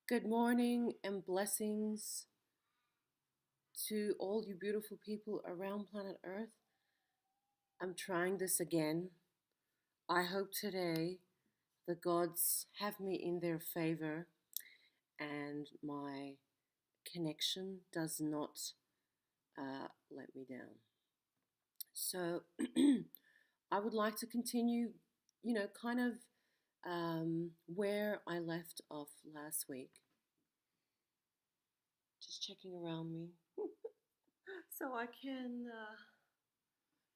Good morning and blessings to all you beautiful people around planet Earth. I'm trying this again. I hope today the gods have me in their favor and my connection does not let me down. So, I would like to continue, kind of where I left off last week. Just checking around me so I can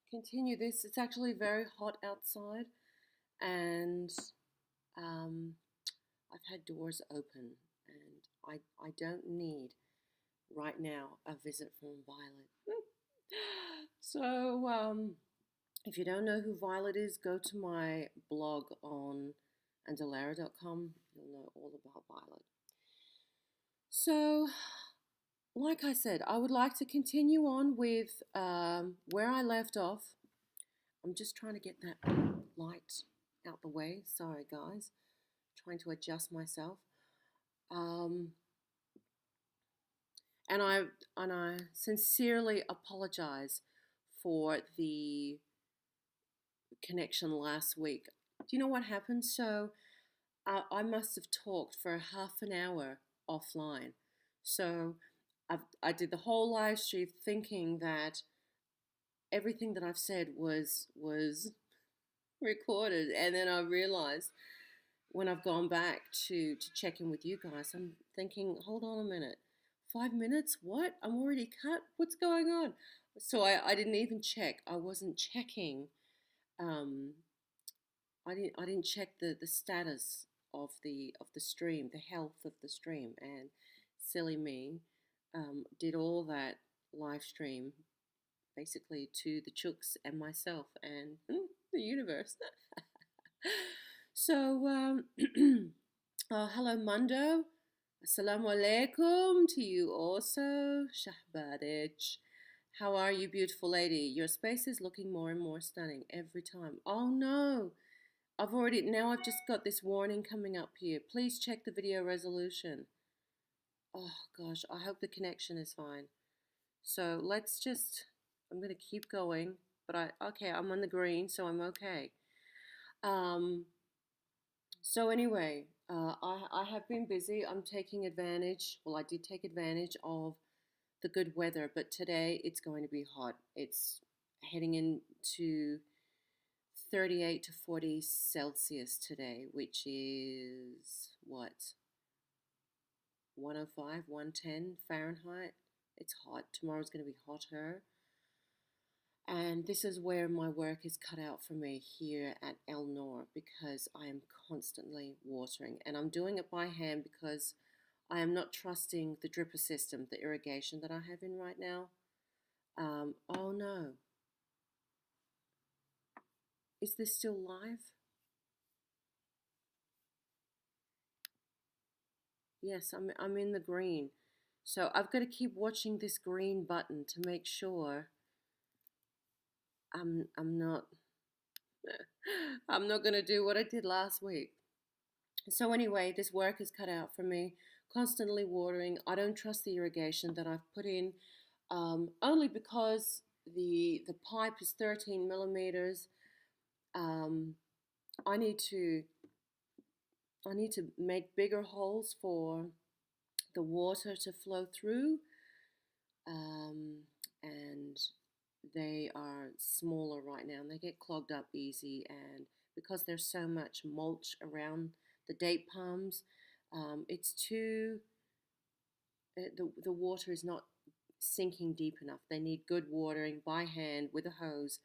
continue this. It's actually very hot outside, and um, I've had doors open, and I don't need right now a visit from Violet. So, if you don't know who Violet is, go to my blog on Andulairah.com. You'll know all about Violet. So, like I said, I would like to continue on with where I left off. I'm just trying to get that light out the way. Sorry, guys. Trying to adjust myself. Um, and I sincerely apologize for the connection last week. Do you know what happened? So I must have talked for half an hour offline. So I did the whole live stream thinking that everything that I've said was recorded, and then I realized when I've gone back to check in with you guys, I'm thinking, hold on a minute, 5 minutes? What? I'm already cut? What's going on? So I didn't even check. I wasn't checking. Um, I didn't check the status of the stream, the health of the stream, and silly me did all that live stream basically to the chooks and myself and the universe. So, hello, Mundo. Assalamu alaikum to you also, Shahbadich. How are you, beautiful lady? Your space is looking more and more stunning every time. Oh no, I've just got this warning coming up here. Please check the video resolution. Oh gosh, I hope the connection is fine. So I'm going to keep going, but okay, I'm on the green, so I'm okay. So anyway, I have been busy. I'm taking advantage. Well, I did take advantage of the good weather, but today it's going to be hot. It's heading into 38 to 40 Celsius today, which is what? 105, 110 Fahrenheit. It's hot. Tomorrow's going to be hotter. And this is where my work is cut out for me here at El Nor, because I am constantly watering. And I'm doing it by hand because I am not trusting the dripper system, the irrigation that I have in right now. Oh no. Is this still live? Yes, I'm in the green. So I've got to keep watching this green button to make sure I'm not I'm not gonna do what I did last week. So anyway, this work is cut out for me. Constantly watering. I don't trust the irrigation that I've put in, only because the pipe is 13 millimeters. Um, I need to make bigger holes for the water to flow through, and they are smaller right now and they get clogged up easy, and because there's so much mulch around the date palms, it's too the water is not sinking deep enough. They need good watering by hand with a hose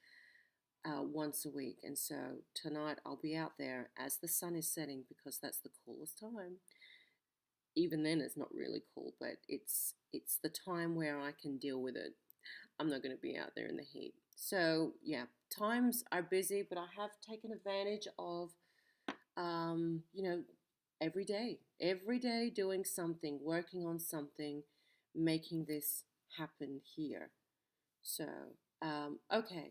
once a week. And so tonight I'll be out there as the sun is setting, because that's the coolest time. Even then it's not really cool, but it's the time where I can deal with it. I'm not going to be out there in the heat. So yeah, times are busy, but I have taken advantage of, you know, every day doing something, working on something, making this happen here. So, okay.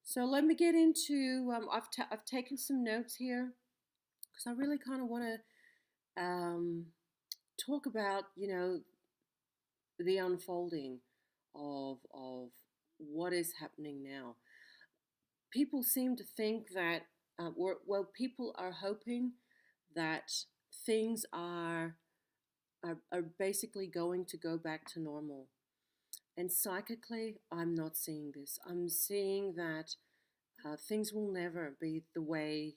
So let me get into, I've taken some notes here because I really kind of want to talk about, the unfolding of what is happening now. People seem to think that, well, people are hoping that things are basically going to go back to normal. And psychically, I'm not seeing this. I'm seeing that things will never be the way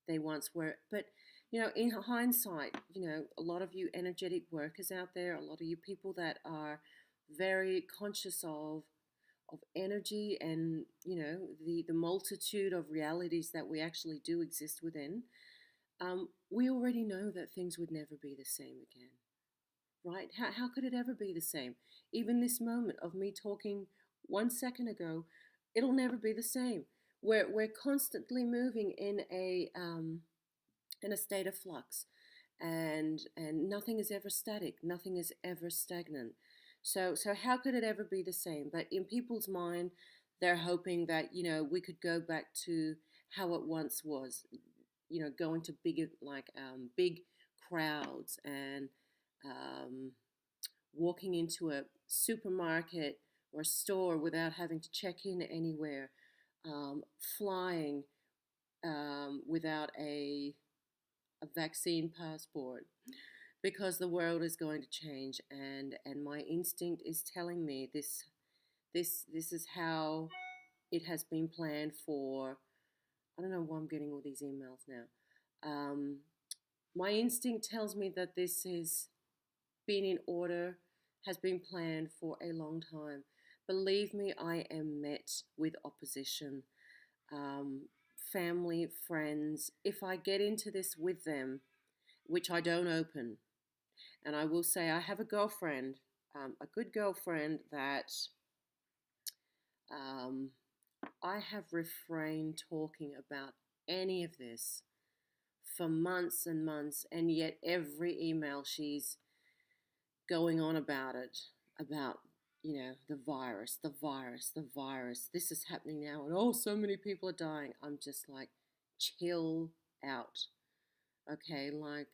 they once were. But, in hindsight, a lot of you energetic workers out there, a lot of you people that are very conscious of energy and, the multitude of realities that we actually do exist within, we already know that things would never be the same again, right? How could it ever be the same? Even this moment of me talking 1 second ago, it'll never be the same. We're constantly moving in a state of flux, and nothing is ever static, nothing is ever stagnant. So how could it ever be the same? But in people's mind, they're hoping that we could go back to how it once was, going to big crowds and um, walking into a supermarket or a store without having to check in anywhere, flying without a vaccine passport, because the world is going to change, and my instinct is telling me this is how it has been planned for. I don't know why I'm getting all these emails now. um, my instinct tells me that this has been in order, has been planned for a long time. Believe me, I am met with opposition. um, Family, friends, if I get into this with them, which I don't open. And I will say, I have a girlfriend, a good girlfriend, that um, I have refrained talking about any of this for months and months, and yet every email she's going on about it, about, the virus, the virus, the virus. This is happening now, and oh, so many people are dying. I'm just like, chill out, okay? Like,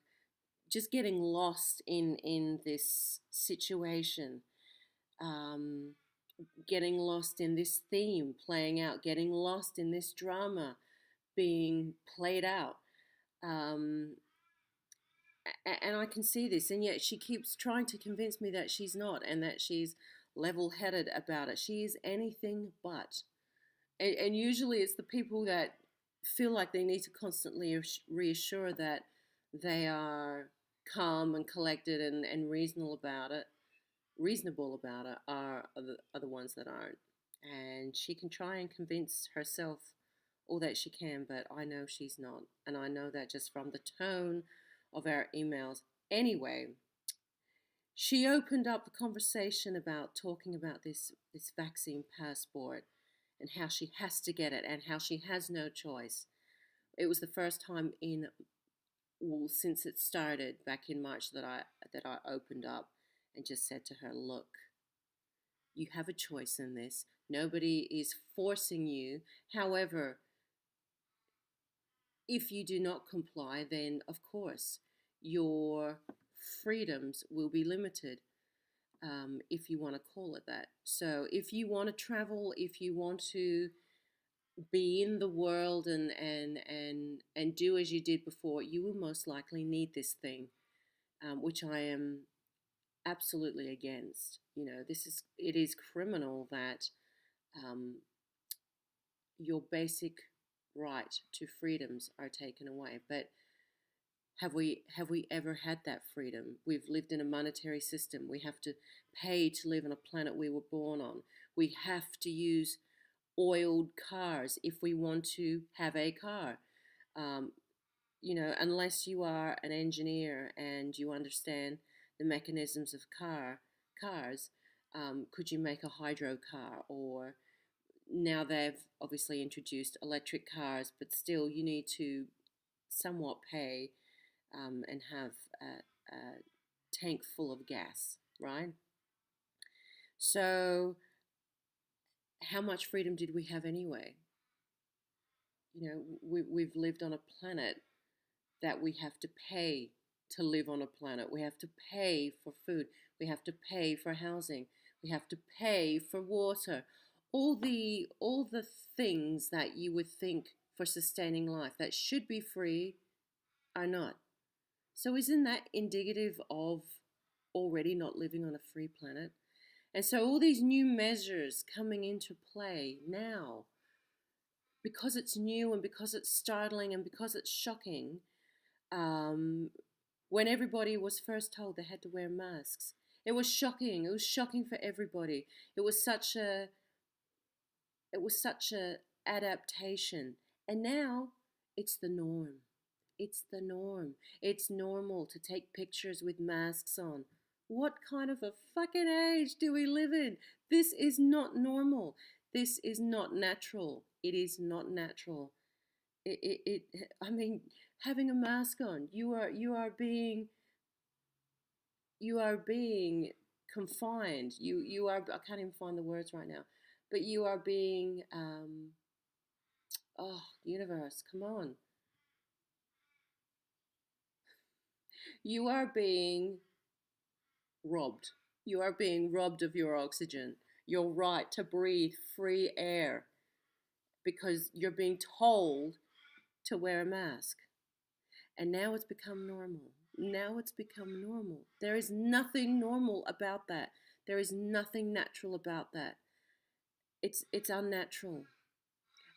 just getting lost in this situation, um, getting lost in this theme playing out, getting lost in this drama being played out. Um, and I can see this, and yet she keeps trying to convince me that she's not, and that she's level headed about it. She is anything but. And usually it's the people that feel like they need to constantly reassure that they are calm and collected and reasonable about it, are the ones that aren't. And she can try and convince herself all that she can, but I know she's not. And I know that just from the tone of our emails. Anyway, she opened up the conversation about talking about this vaccine passport and how she has to get it and how she has no choice. It was the first time in, well, since it started back in March, that I opened up and just said to her, "Look, you have a choice in this. Nobody is forcing you. However, if you do not comply, then of course your freedoms will be limited, if you want to call it that. So if you want to travel, if you want to be in the world and do as you did before, you will most likely need this thing, which I am absolutely against. It is criminal that um, your basic right to freedoms are taken away. But have we ever had that freedom? We've lived in a monetary system. We have to pay to live on a planet we were born on. We have to use oiled cars if we want to have a car. Um, unless you are an engineer and you understand the mechanisms of cars, could you make a hydro car? Or now they've obviously introduced electric cars, but still you need to somewhat pay, and have a tank full of gas, right? So, how much freedom did we have anyway? We've lived on a planet that we have to pay to live on a planet. We have to pay for food. We have to pay for housing. We have to pay for water. All the things that you would think for sustaining life that should be free are not. So isn't that indicative of already not living on a free planet? And so all these new measures coming into play now, because it's new and because it's startling and because it's shocking, um, when everybody was first told they had to wear masks, it was shocking. It was shocking for everybody. It was such a adaptation, and now it's the norm. It's the norm. It's normal to take pictures with masks on. What kind of a fucking age do we live in? This is not normal. This is not natural. It is not natural. I mean, having a mask on, you are being confined. You are, I can't even find the words right now, but you are being oh, universe, come on. You are being robbed. You are being robbed of your oxygen, your right to breathe free air, because you're being told to wear a mask. And now it's become normal. Now it's become normal. There is nothing normal about that. There is nothing natural about that. It's unnatural.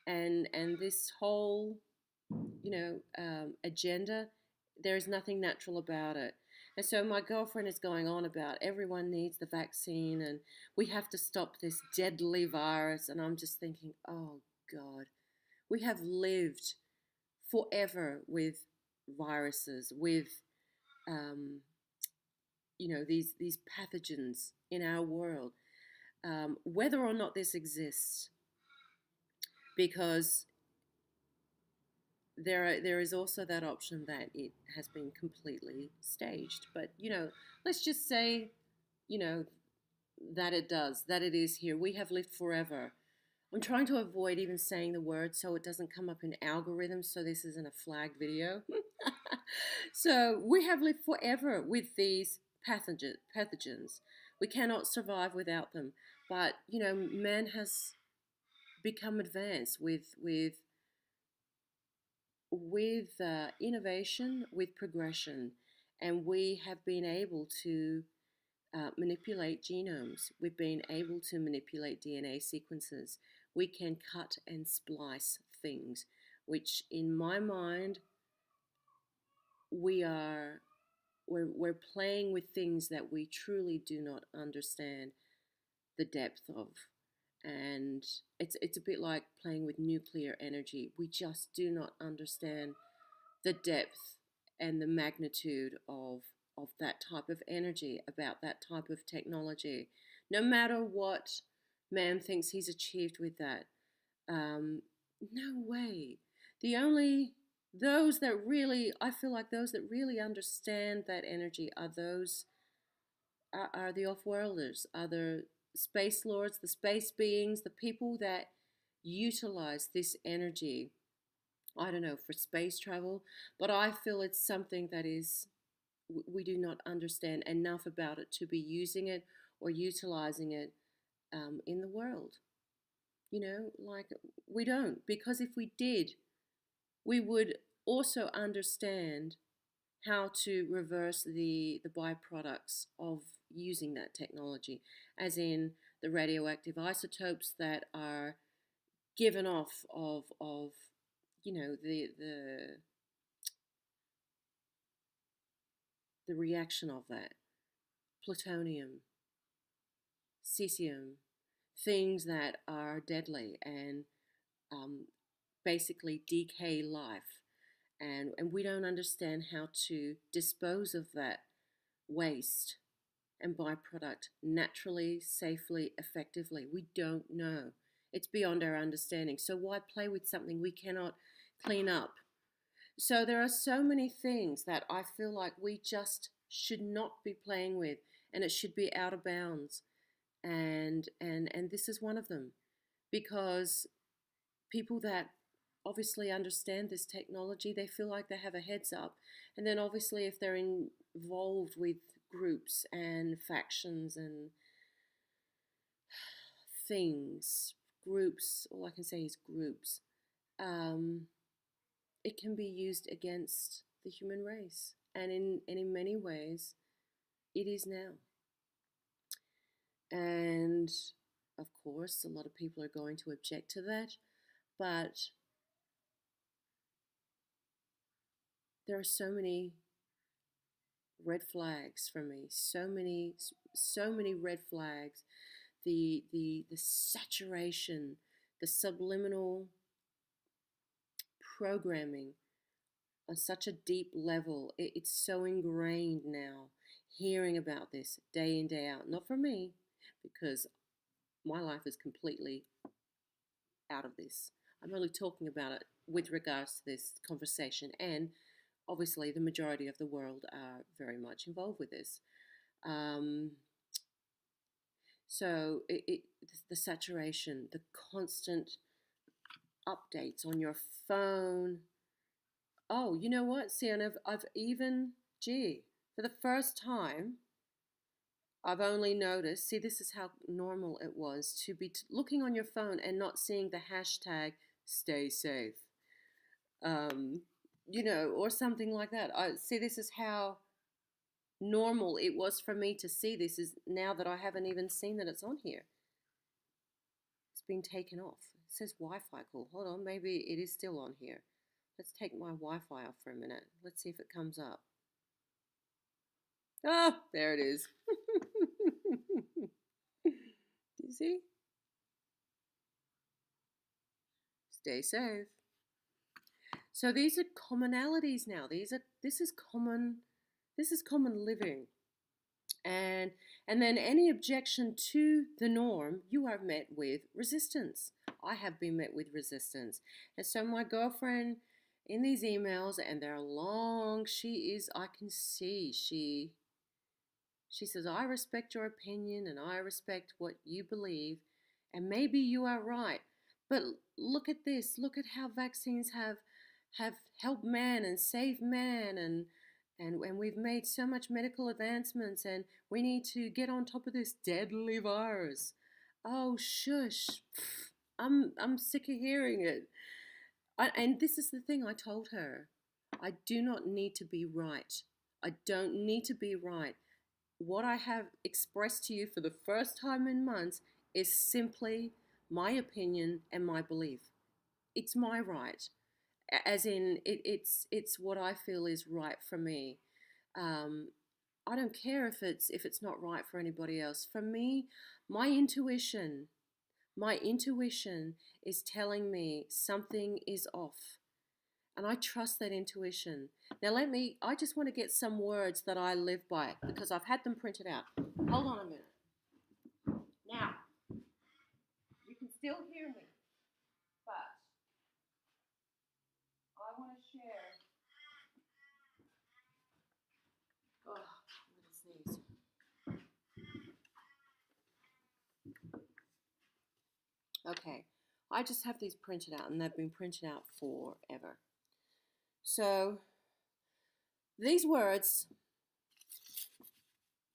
And this whole agenda, there is nothing natural about it. And so my girlfriend is going on about everyone needs the vaccine and we have to stop this deadly virus. And I'm just thinking, oh God, we have lived forever with viruses, with these pathogens in our world, whether or not this exists, because there is also that option that it has been completely staged. But let's just say, you know, that it does, that it is here. We have lived forever. I'm trying to avoid even saying the word so it doesn't come up in algorithms, so this isn't a flagged video. So we have lived forever with these pathogens. We cannot survive without them. But man has become advanced with innovation, with progression, and we have been able to manipulate genomes. We've been able to manipulate DNA sequences. We can cut and splice things, which in my mind, we're playing with things that we truly do not understand the depth of. And it's a bit like playing with nuclear energy. We just do not understand the depth and the magnitude of that type of energy, about that type of technology. No matter what man thinks he's achieved with that, no way. The only those that really, I feel like those that really understand that energy are those are the off-worlders, are the space lords, the space beings, the people that utilize this energy, I don't know, for space travel. But I feel it's something that is, we do not understand enough about it to be using it or utilizing it in the world. Like, we don't, because if we did, we would also understand how to reverse the byproducts of using that technology, as in the radioactive isotopes that are given off of the reaction of that plutonium, cesium, things that are deadly and basically decay life. And we don't understand how to dispose of that waste and byproduct naturally, safely, effectively. We don't know. It's beyond our understanding. So why play with something we cannot clean up? So there are so many things that I feel like we just should not be playing with, and it should be out of bounds. And this is one of them, because people that obviously understand this technology, they feel like they have a heads up. And then obviously if they're involved with groups and factions and things, groups, all I can say is groups, um, it can be used against the human race. And in many ways, it is now. And of course, a lot of people are going to object to that, but there are so many red flags for me. So many red flags. The saturation, the subliminal programming on such a deep level. It's so ingrained now. Hearing about this day in, day out. Not for me, because my life is completely out of this. I'm only talking about it with regards to this conversation, and obviously the majority of the world are very much involved with this. Um, so the saturation, the constant updates on your phone. Oh, you know what? See, and I've even, gee, for the first time, I've only noticed, see, this is how normal it was to be looking on your phone and not seeing the hashtag stay safe, um, or something like that. I see, this is how normal it was for me to see this, is now that I haven't even seen that it's on here. It's been taken off. It says Wi-Fi call. Hold on, maybe it is still on here. Let's take my Wi-Fi off for a minute. Let's see if it comes up. Oh, there it is. Do you see? Stay safe. So these are commonalities now. This is common living. And then any objection to the norm, you are met with resistance. I have been met with resistance. And so my girlfriend in these emails, and they're long, I can see she says, I respect your opinion and I respect what you believe, and maybe you are right. But look at this. Look at how vaccines have helped man and saved man, and we've made so much medical advancements, and we need to get on top of this deadly virus. Oh, shush. I'm sick of hearing it. And this is the thing I told her. I do not need to be right. I don't need to be right. What I have expressed to you for the first time in months is simply my opinion and my belief. It's my right, as in it's what I feel is right for me. Um, I don't care if it's not right for anybody else. For me, my intuition, my intuition is telling me something is off. And I trust that intuition. Now I just want to get some words that I live by because I've had them printed out. Hold on a minute. Now, you can still hear me, but I want to share. Oh, I'm going to sneeze. Okay, I just have these printed out, and they've been printed out forever. So, these words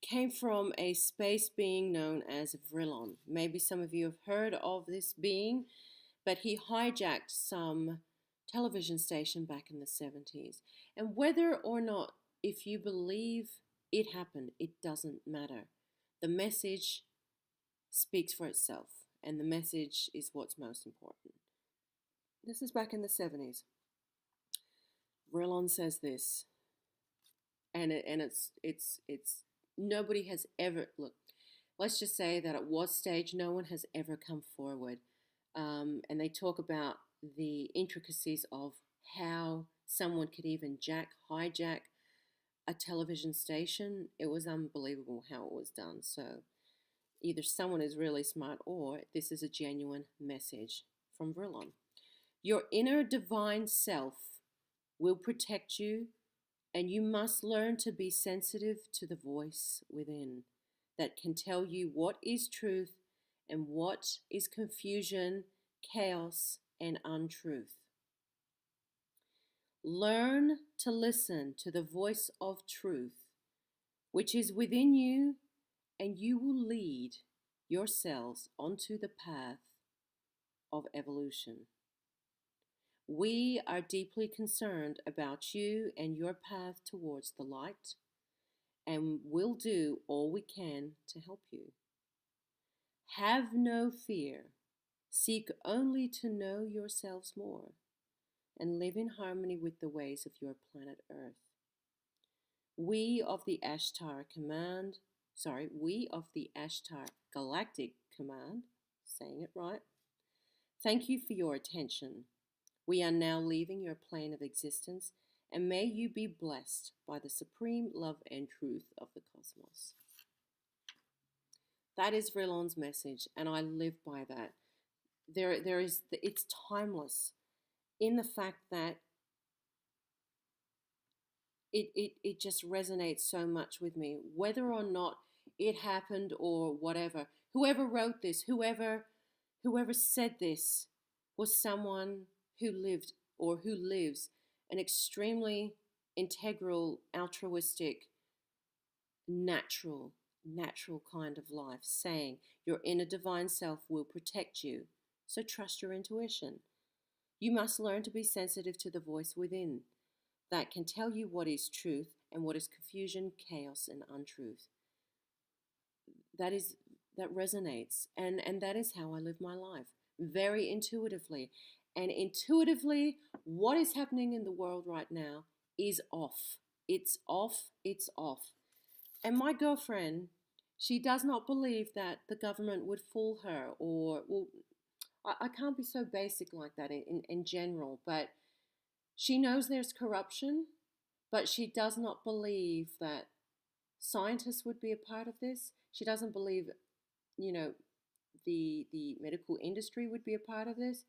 came from a space being known as Vrillon. Maybe some of you have heard of this being, but he hijacked some television station back in the 70s. And whether or not, if you believe it happened, it doesn't matter. The message speaks for itself, and the message is what's most important. This is back in the 70s. Vrillon says this, and it's nobody has ever, look, let's just say that at what stage no one has ever come forward. And they talk about the intricacies of how someone could even hijack a television station. It was unbelievable how it was done. So either someone is really smart or this is a genuine message from Vrillon. Your inner divine self will protect you, and you must learn to be sensitive to the voice within that can tell you what is truth and what is confusion, chaos, and untruth. Learn to listen to the voice of truth, which is within you, and you will lead yourselves onto the path of evolution. We are deeply concerned about you and your path towards the light, and will do all we can to help you. Have no fear. Seek only to know yourselves more and live in harmony with the ways of your planet Earth. We of the Ashtar Command, we of the Ashtar Galactic Command, saying it right, thank you for your attention. We are now leaving your plane of existence, and may you be blessed by the supreme love and truth of the cosmos. That is Vrillon's message, and I live by that. It's timeless in the fact that it just resonates so much with me, whether or not it happened or whatever. Whoever wrote this, whoever said this, was someone who lived or who lives an extremely integral, altruistic, natural kind of life, saying your inner divine self will protect you. So trust your intuition. You must learn to be sensitive to the voice within that can tell you what is truth and what is confusion, chaos, and untruth. That resonates, and that is how I live my life, very intuitively. And intuitively, what is happening in the world right now is off. It's off. It's off. And my girlfriend, she does not believe that the government would fool her, or, well, I can't be so basic like that in general, but she knows there's corruption, but she does not believe that scientists would be a part of this. She doesn't believe, you know, the medical industry would be a part of this,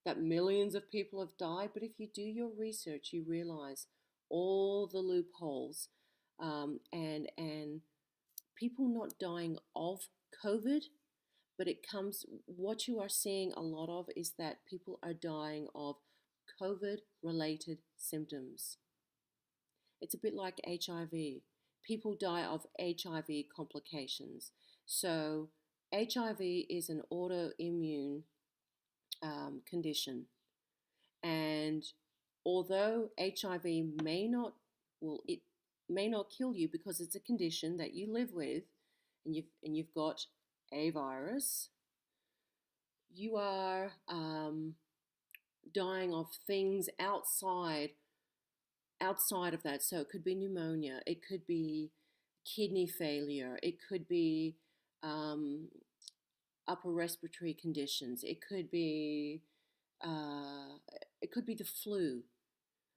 that millions of people have died. But if you do your research, you realize all the loopholes, and people not dying of COVID, but what you are seeing a lot of is that people are dying of COVID related symptoms. It's a bit like HIV. People die of HIV complications. So, HIV is an autoimmune condition. And although HIV it may not kill you because it's a condition that you live with, and you've got a virus, you are dying of things outside of that. So it could be pneumonia, it could be kidney failure, it could be um, upper respiratory conditions, uh, it could be the flu.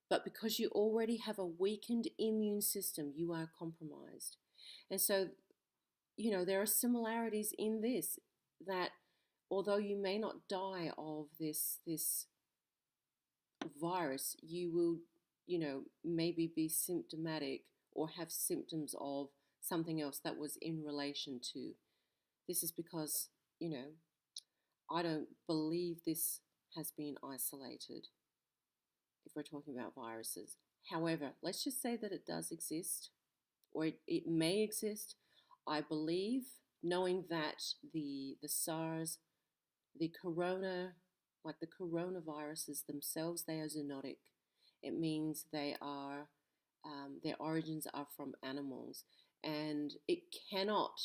But because you already have a weakened immune system, you are compromised. And so, there are similarities in this, that although you may not die of this virus, you will, maybe be symptomatic or have symptoms of something else that was in relation to. This is because, I don't believe this has been isolated if we're talking about viruses. However, let's just say that it does exist, or it may exist. I believe, knowing that the SARS, the corona, like the coronaviruses themselves, they are zoonotic. It means their origins are from animals, and they cannot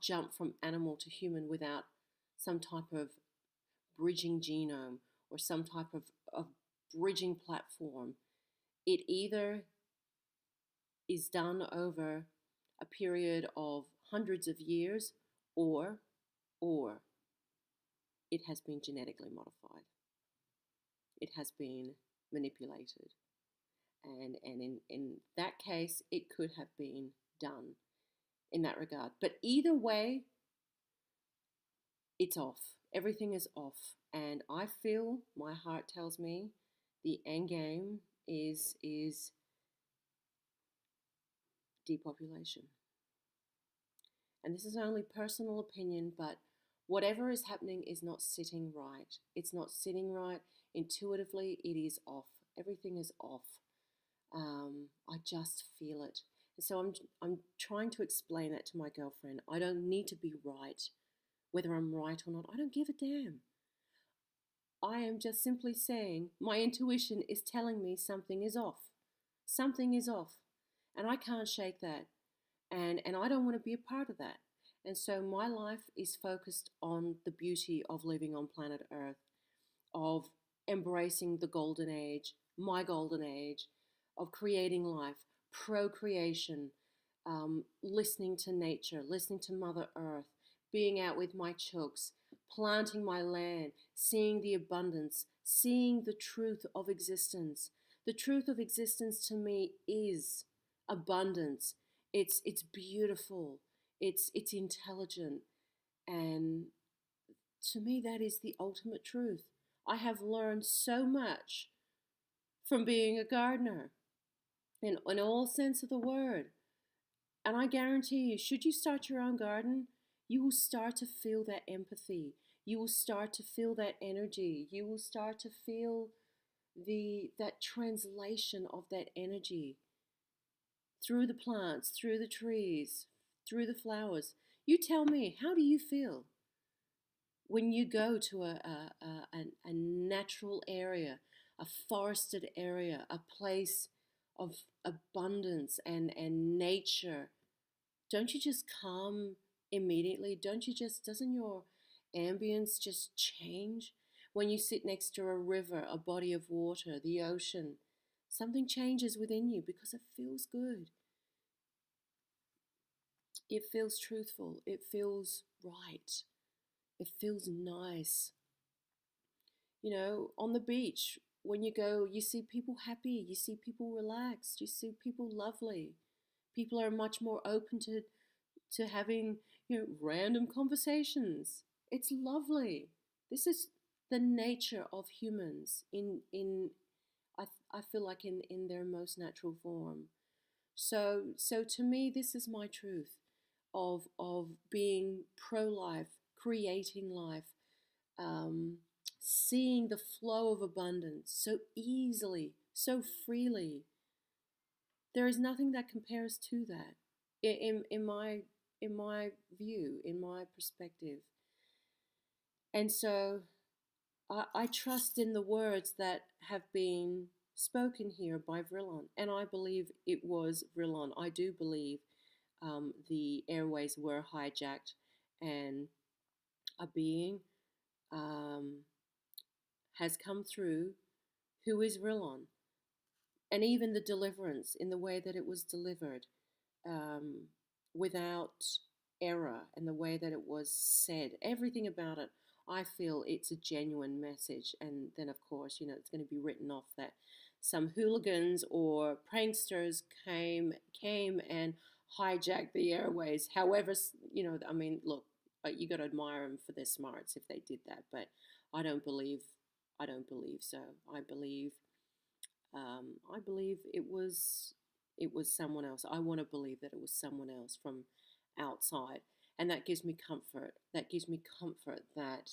jump from animal to human without some type of bridging genome or some type of bridging platform. It either is done over a period of hundreds of years, or it has been genetically modified. It has been manipulated. And in that case, it could have been done in that regard. But either way, it's off. Everything is off. And I feel, my heart tells me, the end game is depopulation. And this is only personal opinion, but whatever is happening is not sitting right. It's not sitting right. Intuitively, it is off. Everything is off. I just feel it. And so I'm trying to explain that to my girlfriend. I don't need to be right. Whether I'm right or not, I don't give a damn. I am just simply saying my intuition is telling me something is off. Something is off. And I can't shake that. And I don't want to be a part of that. And so my life is focused on the beauty of living on planet Earth, of embracing the golden age, my golden age, of creating life, procreation, listening to nature, listening to Mother Earth, being out with my chooks, planting my land, seeing the abundance, seeing the truth of existence. The truth of existence to me is abundance. It's beautiful. It's intelligent, and to me that is the ultimate truth. I have learned so much from being a gardener in all sense of the word. And I guarantee you, should you start your own garden, you will start to feel that empathy. You will start to feel that energy. You will start to feel that translation of that energy through the plants, through the trees, through the flowers. You tell me, how do you feel when you go to a natural area, a forested area, a place of abundance and nature? Don't you just calm immediately? Doesn't your ambience just change? When you sit next to a river, a body of water, the ocean, something changes within you because it feels good. It feels truthful. It feels right. It feels nice. You know, on the beach, when you go, you see people happy, you see people relaxed, you see people lovely. People are much more open to having, random conversations. It's lovely. This is the nature of humans in I feel like in their most natural form. So to me, this is my truth of being pro-life, creating life, um, seeing the flow of abundance so easily, so freely. There is nothing that compares to that in my view, in my perspective. And so I trust in the words that have been spoken here by Vrillon, and I believe it was Vrillon. I do believe the airways were hijacked, and a being um, has come through who is Vrillon, and even the deliverance in the way that it was delivered, um, without error, and the way that it was said, everything about it, I feel it's a genuine message. And then, of course, it's going to be written off that some hooligans or pranksters came and hijacked the airways. However, I mean, look, you got to admire them for their smarts if they did that. But I don't believe, I don't believe so. I believe it was someone else. I want to believe that it was someone else from outside, and that gives me comfort. That gives me comfort that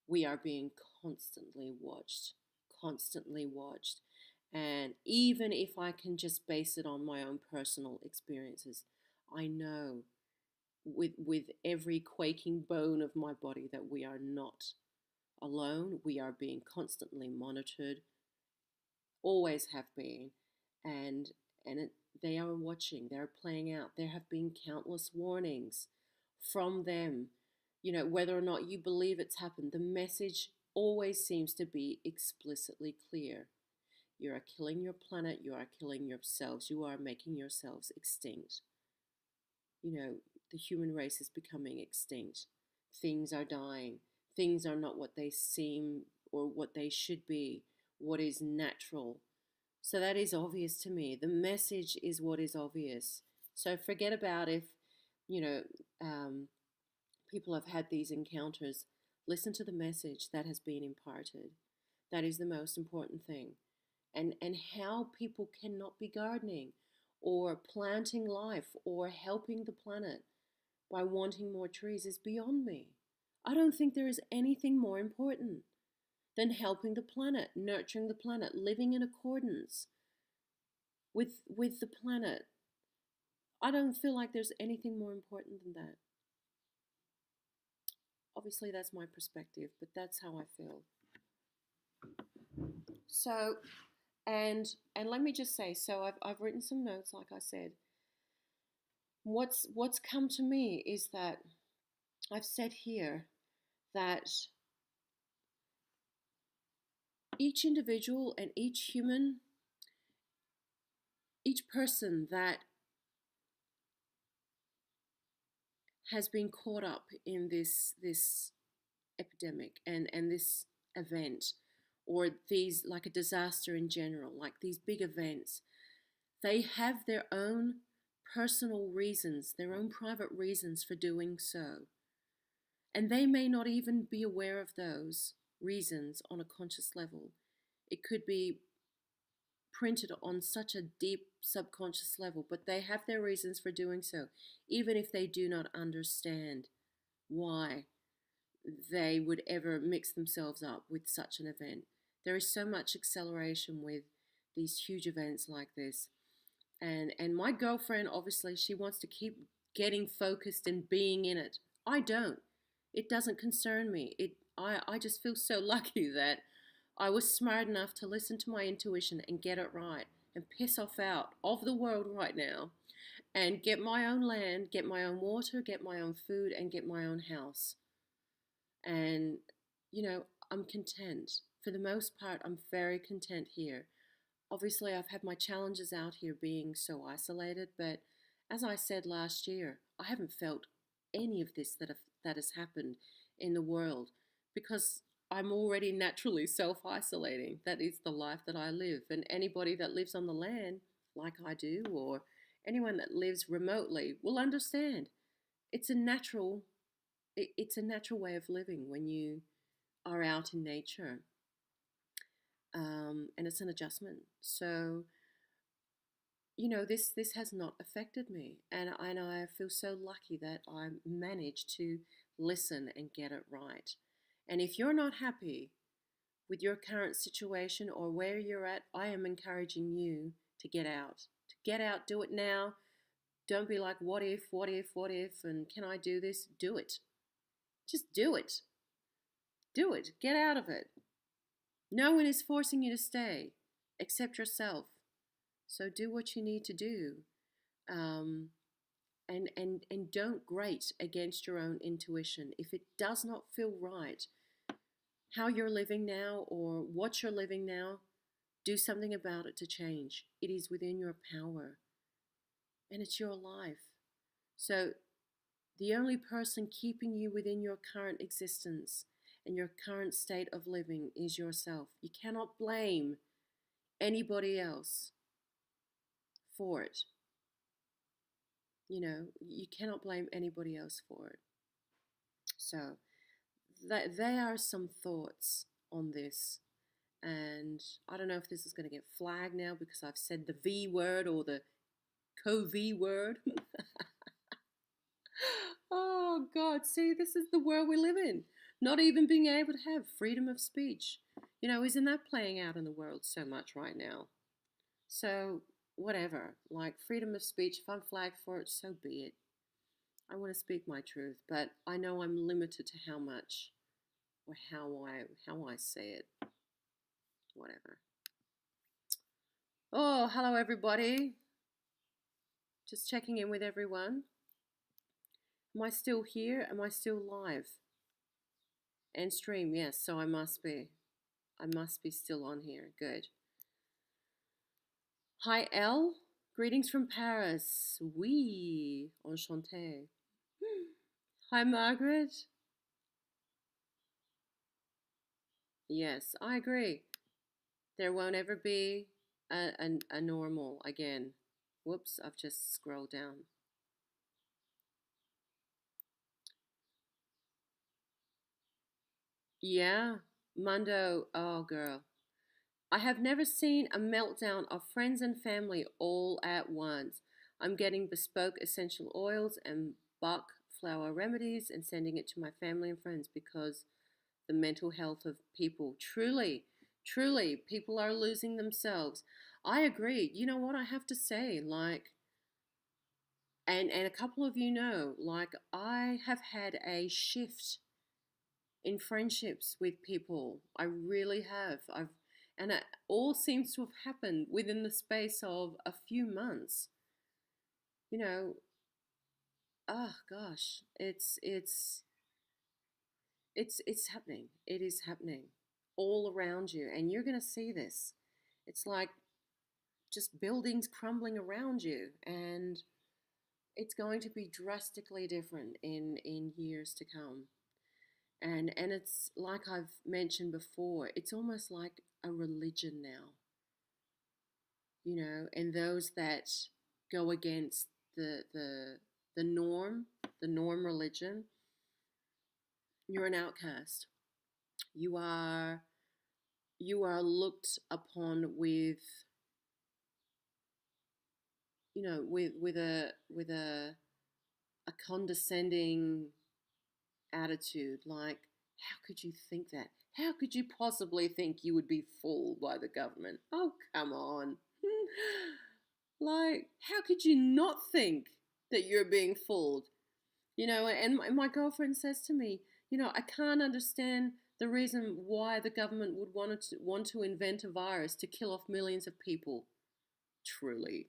we are being constantly watched. And even if I can just base it on my own personal experiences, I know with every quaking bone of my body that we are not alone. We are being constantly monitored, always have been, and they are watching, they're playing out. There have been countless warnings from them. Whether or not you believe it's happened, the message always seems to be explicitly clear. You are killing your planet, you are killing yourselves, you are making yourselves extinct. The human race is becoming extinct. Things are dying. Things are not what they seem or what they should be, what is natural. So that is obvious to me. The message is what is obvious. So forget about if, you know, um, people have had these encounters. Listen to the message that has been imparted. That is the most important thing. And how people cannot be gardening or planting life or helping the planet by wanting more trees is beyond me. I don't think there is anything more important. than helping the planet, nurturing the planet, living in accordance with the planet. I don't feel like there's anything more important than that. Obviously, that's my perspective, but that's how I feel. So, and let me just say, so I've written some notes, like I said. What's come to me is that I've said here that each individual and each human, each person that has been caught up in this epidemic and this event, or these, like a disaster in general, like these big events, they have their own personal reasons, their own private reasons for doing so. And they may not even be aware of those reasons on a conscious level. It could be printed on such a deep subconscious level, but they have their reasons for doing so, even if they do not understand why they would ever mix themselves up with such an event. There is so much acceleration with these huge events like this. And my girlfriend, obviously, she wants to keep getting focused and being in it. I don't. It doesn't concern me. I just feel so lucky that I was smart enough to listen to my intuition and get it right and piss off out of the world right now and get my own land, get my own water, get my own food, and get my own house. And, I'm content. For the most part, I'm very content here. Obviously, I've had my challenges out here being so isolated, but as I said last year, I haven't felt any of this that has happened in the world because I'm already naturally self-isolating. That is the life that I live, and anybody that lives on the land like I do, or anyone that lives remotely, will understand. It's a natural it's a natural way of living when you are out in nature, and it's an adjustment. So this has not affected me, and I feel so lucky that I managed to listen and get it right. And if you're not happy with your current situation or where you're at, I am encouraging you to get out. To get out, do it now. Don't be like, what if, what if, what if, and can I do this? Do it. Just do it. Do it. Get out of it. No one is forcing you to stay except yourself. So do what you need to do. Um, and don't grate against your own intuition. If it does not feel right, how you're living now or what you're living now, do something about it to change. It is within your power and it's your life. So the only person keeping you within your current existence and your current state of living is yourself. You cannot blame anybody else for it. You cannot blame anybody else for it. So there are some thoughts on this. And I don't know if this is going to get flagged now because I've said the V word or the co-V word. Oh, God. See, this is the world we live in. Not even being able to have freedom of speech. Isn't that playing out in the world so much right now? So, whatever. Like, freedom of speech, if I'm flagged for it, so be it. I want to speak my truth, but I know I'm limited to how much or how I say it. Whatever. Oh, hello everybody. Just checking in with everyone. Am I still here? Am I still live? And stream, yes, so I must be. I must be still on here. Good. Hi Elle. Greetings from Paris. Oui, enchanté. Hi Margaret. Yes, I agree. There won't ever be a normal again. Whoops, I've just scrolled down. Yeah, Mundo, oh girl. I have never seen a meltdown of friends and family all at once. I'm getting bespoke essential oils and Bach flower remedies and sending it to my family and friends because the mental health of people. Truly, truly, people are losing themselves. I agree. You know what I have to say? Like, and a couple of you know, like, I have had a shift in friendships with people. I really have. And it all seems to have happened within the space of a few months. You know, oh gosh, it's happening. It is happening all around you, and you're going to see this. It's like just buildings crumbling around you, and it's going to be drastically different in years to come. And it's like I've mentioned before, it's almost like a religion now, and those that go against the norm, the norm religion, you're an outcast. You are you are looked upon with with a condescending attitude, like, how could you think that? How could you possibly think you would be fooled by the government? Oh, come on. Like, how could you not think that you're being fooled? And my girlfriend says to me, I can't understand the reason why the government would want to invent a virus to kill off millions of people. Truly.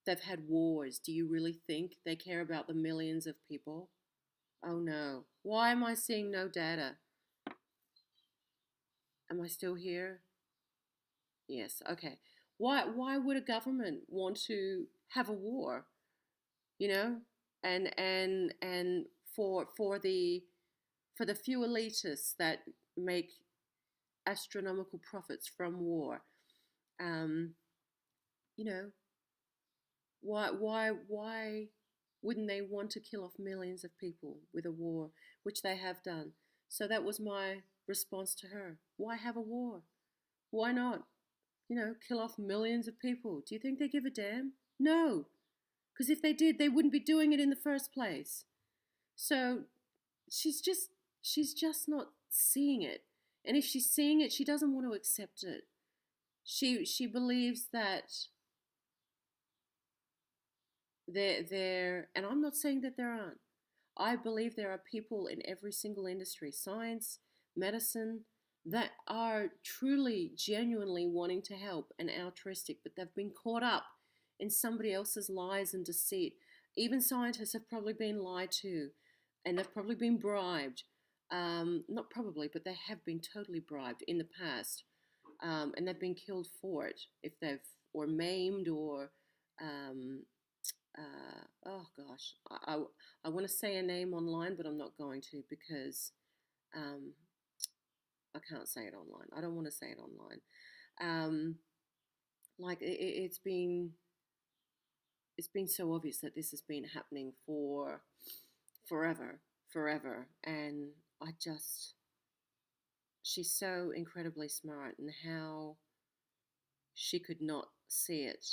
They've had wars. Do you really think they care about the millions of people? Oh no. Why am I seeing no data? Am I still here? Yes. Okay. Why would a government want to have a war? You know? And for the few elitists that make astronomical profits from war, um, you know, why wouldn't they want to kill off millions of people with a war, which they have done? So that was my response to her. Why have a war? Why not? Kill off millions of people. Do you think they give a damn? No, because if they did, they wouldn't be doing it in the first place. So she's just she's just not seeing it. And if she's seeing it, she doesn't want to accept it. She believes that there, and I'm not saying that there aren't. I believe there are people in every single industry, science, medicine, that are truly, genuinely wanting to help and altruistic, but they've been caught up in somebody else's lies and deceit. Even scientists have probably been lied to, and they've probably been bribed. Not probably, but they have been totally bribed in the past, and they've been killed for it if they've or maimed or oh gosh, I want to say a name online, but I'm not going to because um, I can't say it online. I don't want to say it online. Um, like it's been so obvious that this has been happening for forever, forever, and I just she's so incredibly smart, and how she could not see it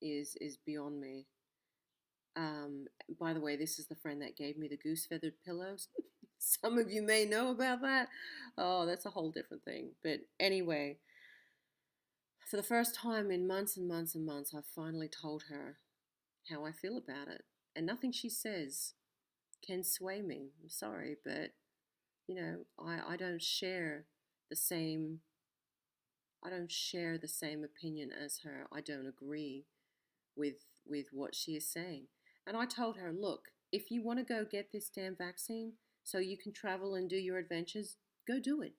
is beyond me. Um, by the way, this is the friend that gave me the goose feathered pillows. Some of you may know about that. Oh, that's a whole different thing. But anyway, for the first time in months and months and months, I've finally told her how I feel about it. And nothing she says can sway me. I'm sorry, but I don't share the same opinion as her. I don't agree with what she is saying. And I told her, look, if you want to go get this damn vaccine so you can travel and do your adventures, go do it.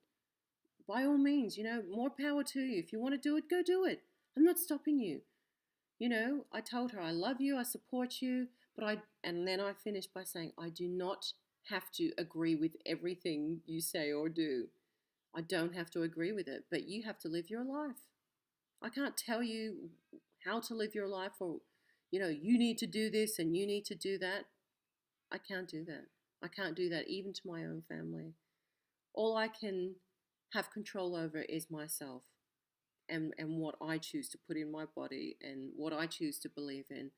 By all means, more power to you. If you want to do it, go do it. I'm not stopping you. I told her I love you, I support you, and then I finished by saying I do not have to agree with everything you say or do. I don't have to agree with it, but you have to live your life. I can't tell you how to live your life, or you need to do this and you need to do that. I can't do that. I can't do that even to my own family. All I can have control over is myself, and what I choose to put in my body and what I choose to believe in.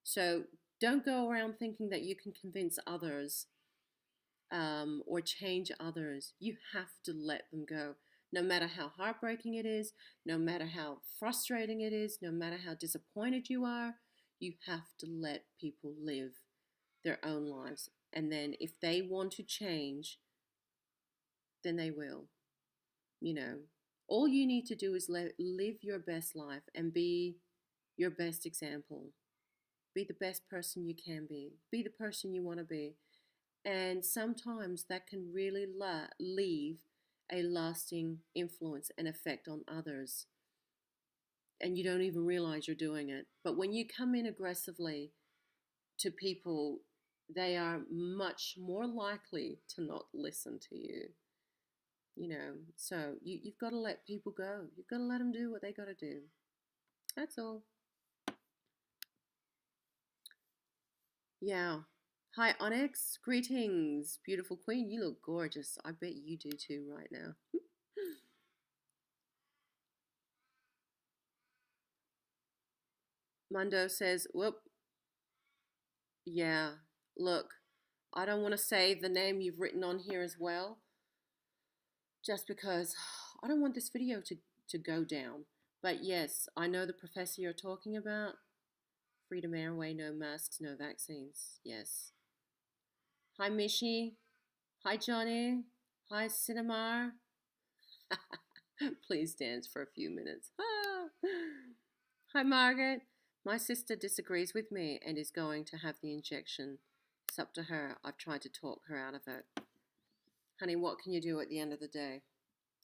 So don't go around thinking that you can convince others or change others, you have to let them go. No matter how heartbreaking it is, no matter how frustrating it is, no matter how disappointed you are, you have to let people live their own lives. And then if they want to change, then they will. You know, all you need to do is live your best life and be your best example. Be the best person you can be. Be the person you want to be. And sometimes that can really leave a lasting influence and effect on others. And you don't even realize you're doing it. But when you come in aggressively to people, they are much more likely to not listen to you. So you've got to let people go. You've got to let them do what they got to do. That's all. Yeah. Hi, Onyx. Greetings, beautiful queen. You look gorgeous. I bet you do too right now. Mundo says, whoop, yeah, look, I don't want to say the name you've written on here as well, just because I don't want this video to go down. But yes, I know the professor you're talking about. Freedom Airway, no masks, no vaccines. Yes. Hi, Mishi. Hi, Johnny. Hi, Cinemar. Please dance for a few minutes. Hi, Margaret. My sister disagrees with me and is going to have the injection. It's up to her. I've tried to talk her out of it. Honey, what can you do at the end of the day?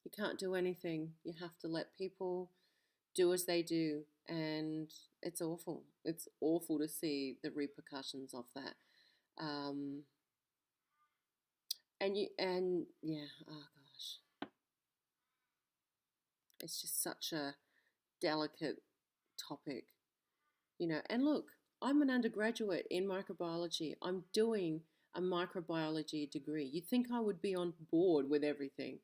You can't do anything. You have to let people do as they do. And it's awful. It's awful to see the repercussions of that. And yeah, oh gosh. It's just such a delicate topic, And look, I'm an undergraduate in microbiology. I'm doing a microbiology degree. You'd think I would be on board with everything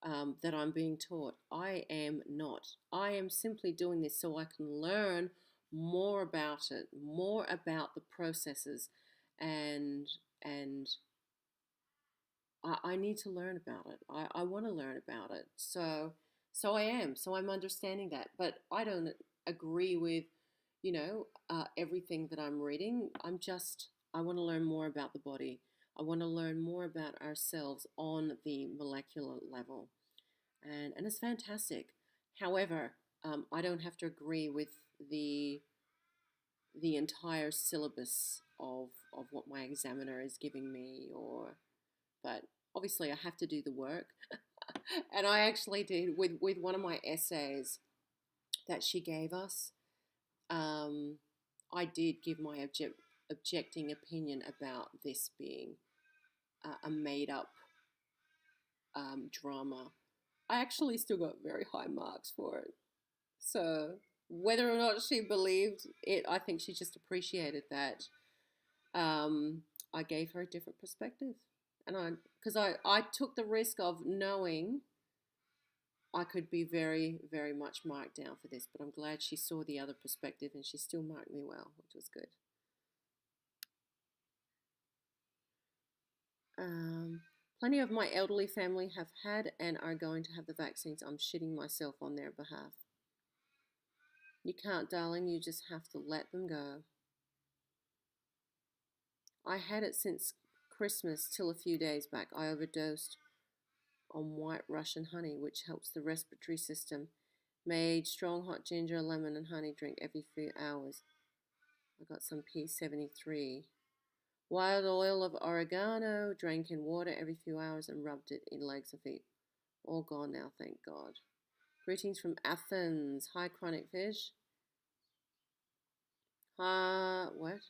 that I'm being taught. I am not. I am simply doing this so I can learn more about it, more about the processes, and and I need to learn about it. I want to learn about it. So I am. So I'm understanding that. But I don't agree with, everything that I'm reading. I want to learn more about the body. I want to learn more about ourselves on the molecular level. And it's fantastic. However, I don't have to agree with the the entire syllabus of what my examiner is giving me, but obviously I have to do the work. And I actually did with one of my essays that she gave us. I did give my objecting opinion about this being a made up drama. I actually still got very high marks for it. So whether or not she believed it, I think she just appreciated that I gave her a different perspective. And because I took the risk of knowing I could be very, very much marked down for this, but I'm glad she saw the other perspective and she still marked me well, which was good. Plenty of my elderly family have had and are going to have the vaccines. I'm shitting myself on their behalf. You can't, darling. You just have to let them go. I had it since Christmas till a few days back. I overdosed on white Russian honey, which helps the respiratory system. Made strong hot ginger, lemon, and honey drink every few hours. I got some P73. Wild oil of oregano, drank in water every few hours and rubbed it in legs and feet. All gone now, thank God. Greetings from Athens. Hi, Chronic Fish. What?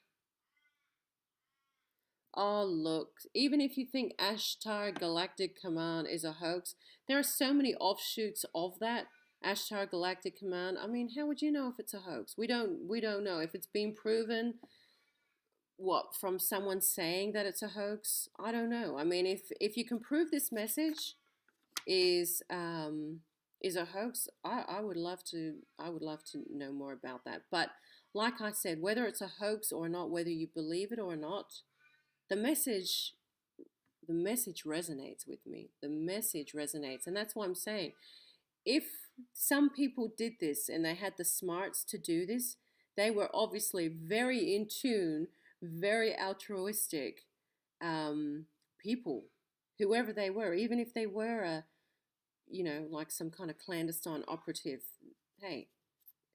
Oh, look, even if you think Ashtar Galactic Command is a hoax, there are so many offshoots of that Ashtar Galactic Command. I mean, how would you know if it's a hoax? We don't know if it's been proven. What, from someone saying that it's a hoax? I don't know. I mean, if you can prove this message is a hoax, I would love to know more about that. But like I said, whether it's a hoax or not, whether you believe it or not, the message the message resonates with me. The message resonates. And that's why I'm saying if some people did this and they had the smarts to do this, they were obviously very in tune, very altruistic um, people, whoever they were, even if they were like some kind of clandestine operative. Hey,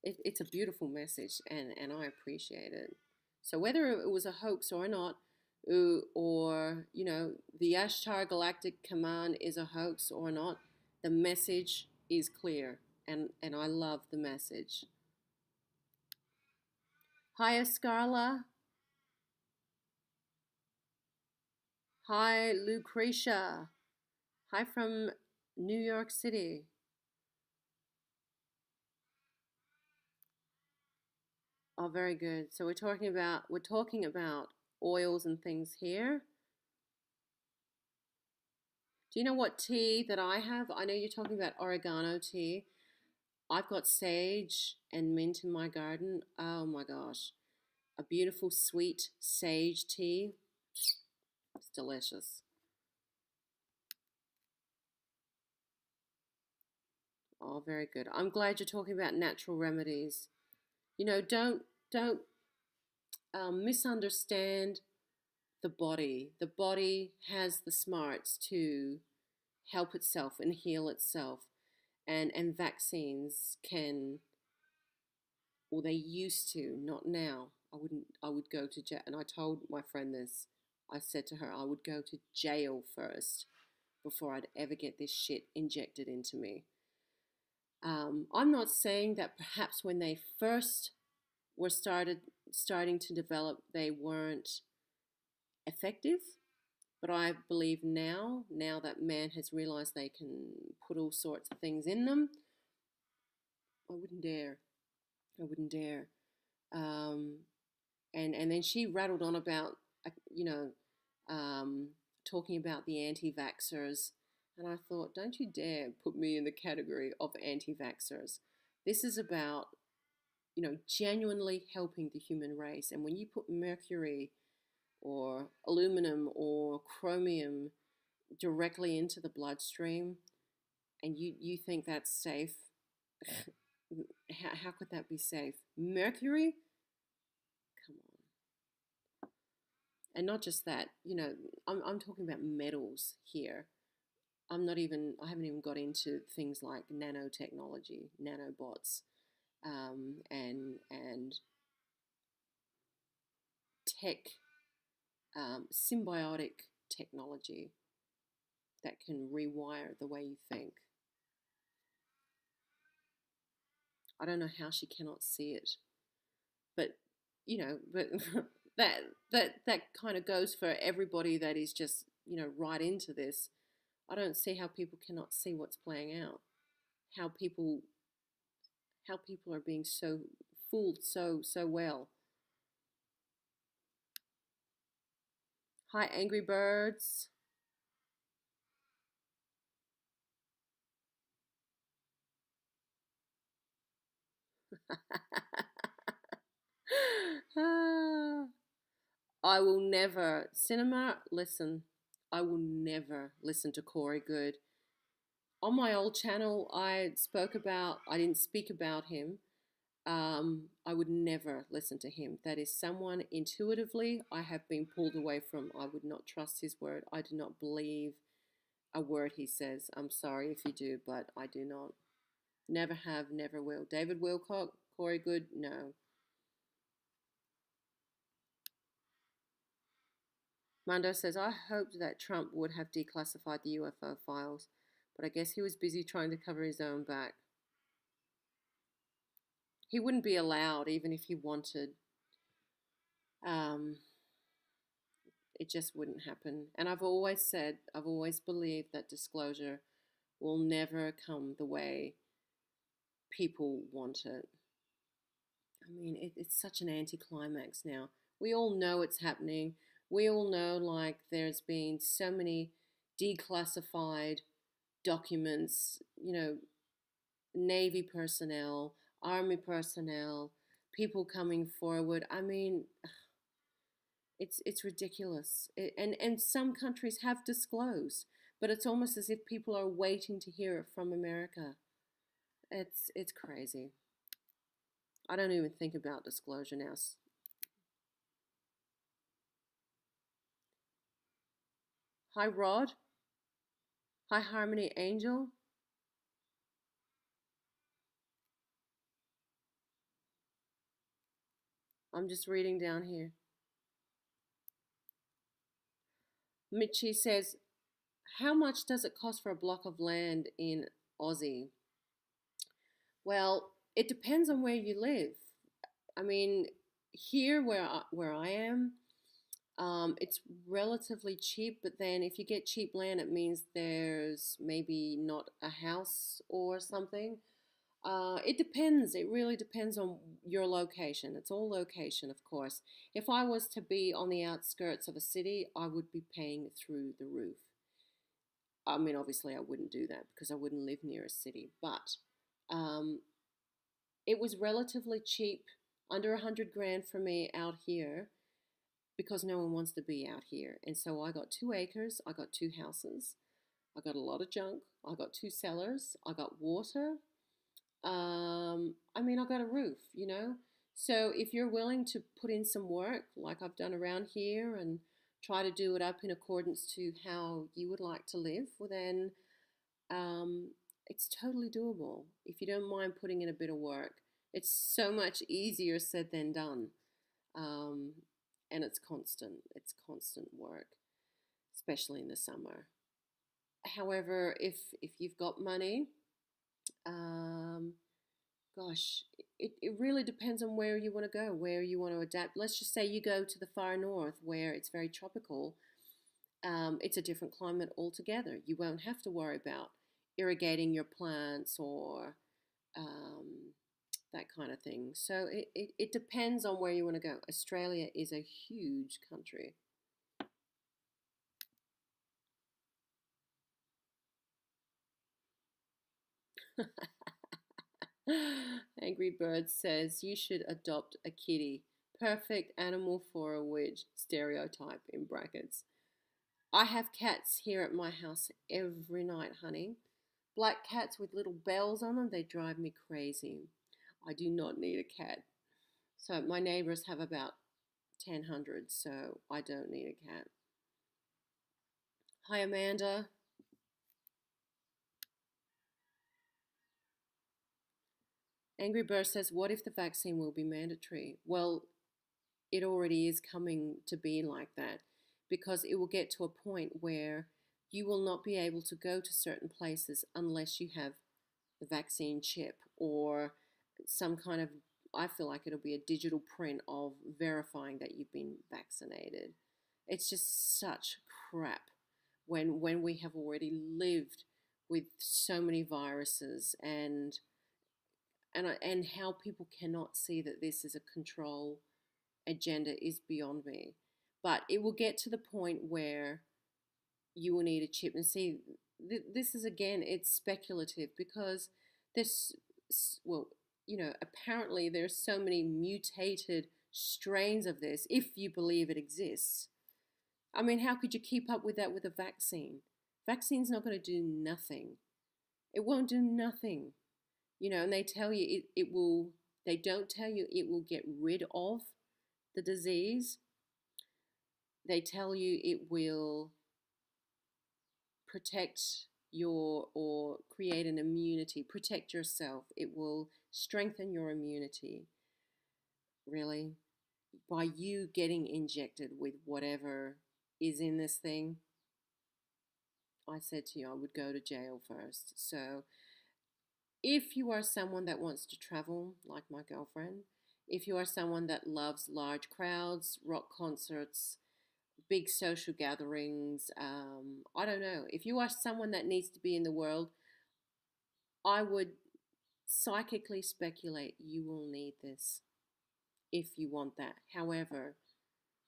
it's a beautiful message, and I appreciate it. So whether it was a hoax or not, or the Ashtar Galactic Command is a hoax or not, the message is clear, and I love the message. Hi, Escarla. Hi, Lucretia. Hi from New York City. Oh, very good. So we're talking about oils and things here. Do you know what tea that I have? I know you're talking about oregano tea. I've got sage and mint in my garden. Oh my gosh. A beautiful sweet sage tea. It's delicious. Oh, very good. I'm glad you're talking about natural remedies. Don't misunderstand the body. The body has the smarts to help itself and heal itself. And vaccines can, or they used to, not now. I would go to jail. And I told my friend this. I said to her, I would go to jail first before I'd ever get this shit injected into me. I'm not saying that perhaps when they first were starting to develop, they weren't effective. But I believe now that man has realized they can put all sorts of things in them, I wouldn't dare. I wouldn't dare. Um, and then she rattled on about, uh, you know, um, talking about the anti-vaxxers, and I thought, don't you dare put me in the category of anti-vaxxers. This is about, genuinely helping the human race. And when you put mercury or aluminum or chromium directly into the bloodstream, and you think that's safe, how could that be safe? Mercury? Come on. And not just that, I'm talking about metals here. I haven't even got into things like nanotechnology, nanobots, and tech, symbiotic technology that can rewire the way you think. I don't know how she cannot see it, but but that that kind of goes for everybody that is just right into this. I don't see how people cannot see what's playing out. How people how people are being so fooled so well. Hi, Angry Birds. Ah, I will never cinema. Listen, I will never listen to Corey Good. On my old channel, I didn't speak about him. I would never listen to him. That is someone intuitively I have been pulled away from. I would not trust his word. I do not believe a word he says. I'm sorry if you do, but I do not. Never have, never will. David Wilcock, Corey Good, no. Mando says, I hoped that Trump would have declassified the UFO files, but I guess he was busy trying to cover his own back. He wouldn't be allowed even if he wanted. Um, it just wouldn't happen. And I've always believed that disclosure will never come the way people want it. I mean, it's such an anticlimax now. We all know it's happening. We all know, like, there's been so many declassified documents, Navy personnel, Army personnel, people coming forward. I mean, It's ridiculous. And some countries have disclosed, but it's almost as if people are waiting to hear it from America. It's crazy. I don't even think about disclosure now. Hi Rod. Hi Harmony Angel. I'm just reading down here. Mitchie says, "How much does it cost for a block of land in Aussie?" Well, it depends on where you live. I mean, here where I am, it's relatively cheap. But then, if you get cheap land, it means there's maybe not a house or something. It depends. It really depends on your location. It's all location, of course. If I was to be on the outskirts of a city, I would be paying through the roof. I mean, obviously, I wouldn't do that because I wouldn't live near a city. But um, it was relatively cheap, under 100 grand for me out here because no one wants to be out here. And so I got 2 acres, I got 2 houses, I got a lot of junk, I got 2 cellars, I got water. I mean, I got a roof, you know? So if you're willing to put in some work, like I've done around here, and try to do it up in accordance to how you would like to live, well, then um, it's totally doable. If you don't mind putting in a bit of work, it's so much easier said than done. Um, and it's constant. It's constant work, especially in the summer. However, if you've got money, um, gosh, it really depends on where you want to go, where you want to adapt. Let's just say you go to the far north where it's very tropical. It's a different climate altogether. You won't have to worry about irrigating your plants or um, that kind of thing. So it depends on where you want to go. Australia is a huge country. Angry Bird says you should adopt a kitty. Perfect animal for a witch. Stereotype in brackets. I have cats here at my house every night, honey. Black cats with little bells on them, they drive me crazy. I do not need a cat. So my neighbors have about 10 hundred, so I don't need a cat. Hi, Amanda. Angry Bird says, what if the vaccine will be mandatory? Well, it already is coming to be like that because it will get to a point where you will not be able to go to certain places unless you have the vaccine chip or some kind of, I feel like it'll be a digital print of verifying that you've been vaccinated. It's just such crap when we have already lived with so many viruses and how people cannot see that this is a control agenda is beyond me. But it will get to the point where you will need a chip. And see, this is again, it's speculative because this, well, apparently there's so many mutated strains of this, if you believe it exists. I mean, how could you keep up with that with a vaccine? Vaccine's not going to do nothing. It won't do nothing. And they tell you it will, they don't tell you it will get rid of the disease. They tell you it will protect your or create an immunity, protect yourself. It will strengthen your immunity. Really? By you getting injected with whatever is in this thing, I said to you, I would go to jail first. So if you are someone that wants to travel, like my girlfriend, if you are someone that loves large crowds, rock concerts, big social gatherings, I don't know. If you are someone that needs to be in the world, I would psychically speculate you will need this if you want that. However,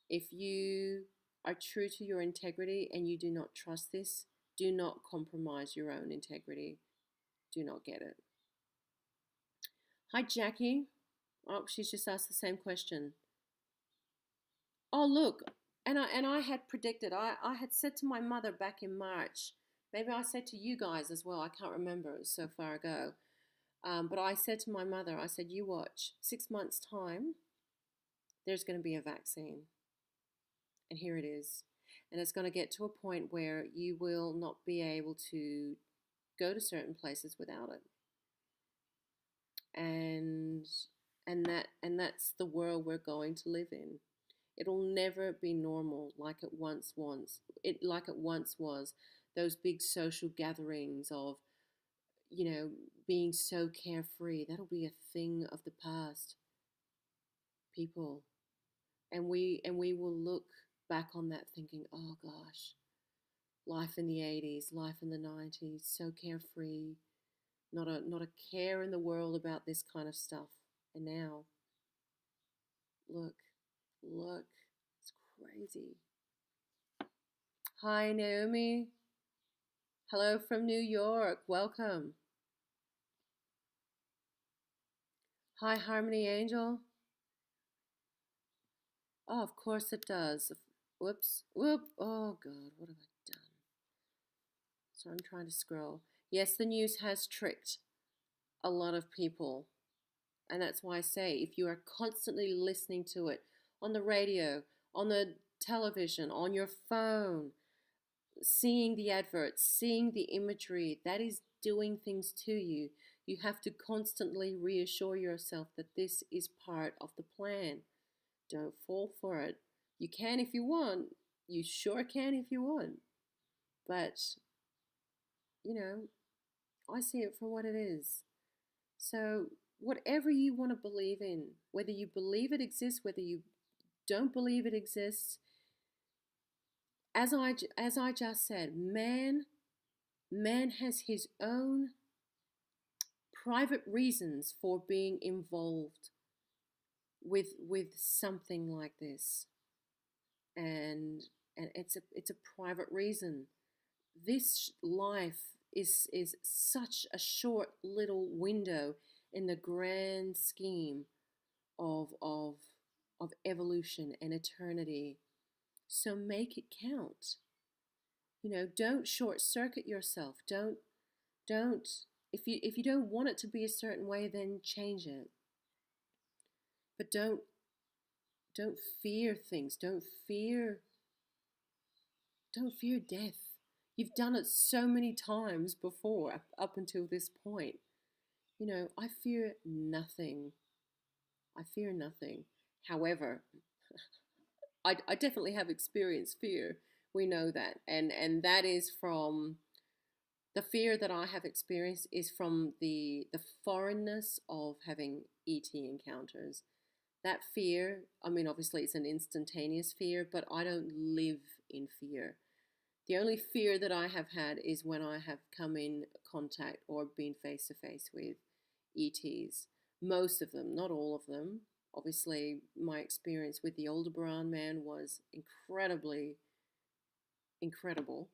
if you are true to your integrity and you do not trust this, do not compromise your own integrity. Do not get it. Hi, Jackie. Oh, she's just asked the same question. Oh, look, And I had predicted. I had said to my mother back in March. Maybe I said to you guys as well. I can't remember. It was so far ago. But I said to my mother, I said, "You watch. 6 months time, there's going to be a vaccine, and here it is, and it's going to get to a point where you will not be able to go to certain places without it, and that's the world we're going to live in. It'll never be normal like it once was. Those big social gatherings of being so carefree. That'll be a thing of the past, people, and we will look back on that thinking, oh gosh, life in the 80s, life in the 90s, so carefree, not a care in the world about this kind of stuff. And now, look, look, it's crazy. Hi, Naomi. Hello from New York. Welcome. Hi, Harmony Angel. Oh, of course it does. Whoops. Whoop. Oh, God. What have I done? So I'm trying to scroll. Yes, the news has tricked a lot of people. And that's why I say if you are constantly listening to it on the radio, on the television, on your phone, seeing the adverts, seeing the imagery, that is doing things to you. You have to constantly reassure yourself that this is part of the plan. Don't fall for it. You can if you want. You sure can if you want. But, you know, I see it for what it is. So, whatever you want to believe in, whether you believe it exists, whether you don't believe it exists, as I just said, man has his own private reasons for being involved with something like this, and it's a private reason. This life is such a short little window in the grand scheme of of evolution and eternity. So make it count. Don't short circuit yourself. Don't if you don't want it to be a certain way, then change it. But don't fear things. Don't fear death. You've done it so many times before up until this point. I fear nothing. I fear nothing. However, I definitely have experienced fear. We know that, and that is from the fear that I have experienced is from the foreignness of having ET encounters. That fear, I mean, obviously it's an instantaneous fear, but I don't live in fear. The only fear that I have had is when I have come in contact or been face to face with ETs. Most of them, not all of them. Obviously, my experience with the Aldebaran man was incredible,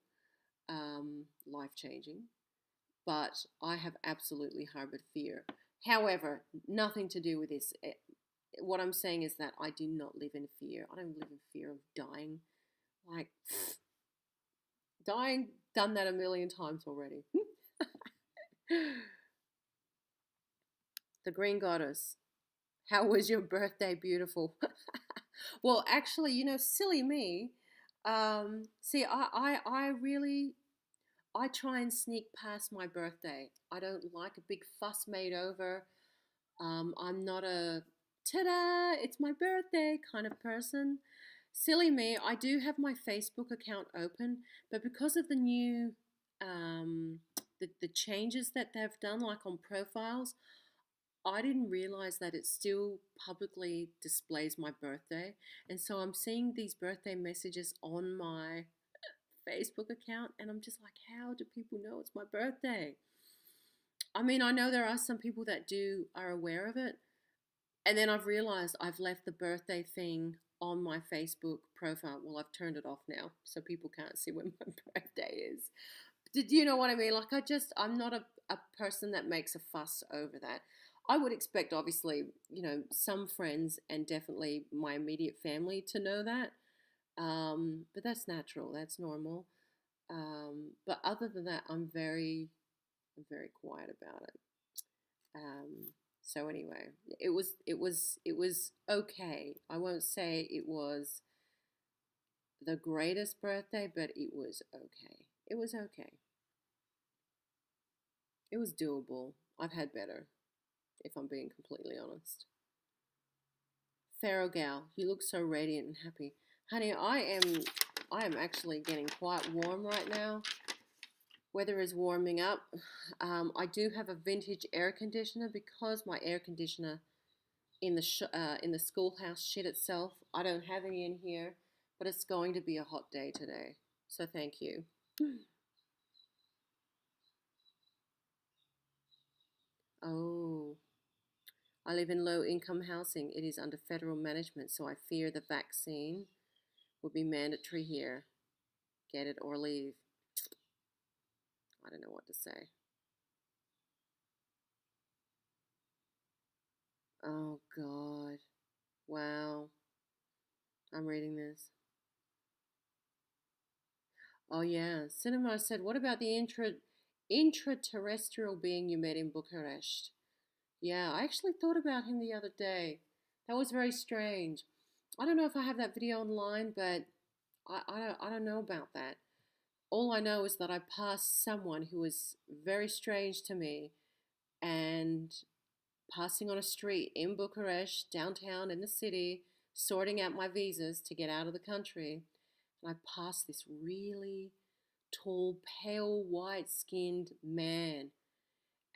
life changing. But I have absolutely harbored fear. However, nothing to do with this. What I'm saying is that I do not live in fear. I don't live in fear of dying. Like, dying, done that a million times already. The Green Goddess. How was your birthday? Beautiful. Well, actually, silly me. See, I really, I try and sneak past my birthday. I don't like a big fuss made over. I'm not a ta-da, it's my birthday kind of person. Silly me, I do have my Facebook account open, but because of the new the changes that they've done, like on profiles, I didn't realize that it still publicly displays my birthday. And so I'm seeing these birthday messages on my Facebook account, and I'm just like, how do people know it's my birthday? I mean, I know there are some people that are aware of it. And then I've realized I've left the birthday thing on my Facebook profile. Well, I've turned it off now, so people can't see when my birthday is. Did you know what I mean? Like, I'm not a person that makes a fuss over that. I would expect, obviously, some friends and definitely my immediate family to know that. But that's natural. That's normal. But other than that, I'm very quiet about it. Um, so anyway, it was okay. I won't say it was the greatest birthday, but it was okay. It was okay. It was doable. I've had better, if I'm being completely honest. Pharaoh gal, you look so radiant and happy. Honey, I am actually getting quite warm right now. Weather is warming up. I do have a vintage air conditioner because my air conditioner in the schoolhouse shit itself. I don't have any in here, but it's going to be a hot day today. So thank you. Oh, I live in low income housing. It is under federal management, so I fear the vaccine will be mandatory here. Get it or leave. I don't know what to say. Oh God. Wow. I'm reading this. Oh yeah. Cinema said, what about the intraterrestrial being you met in Bucharest? Yeah, I actually thought about him the other day. That was very strange. I don't know if I have that video online, but I don't know about that. All I know is that I passed someone who was very strange to me and passing on a street in Bucharest, downtown in the city, sorting out my visas to get out of the country. And I passed this really tall, pale, white skinned man.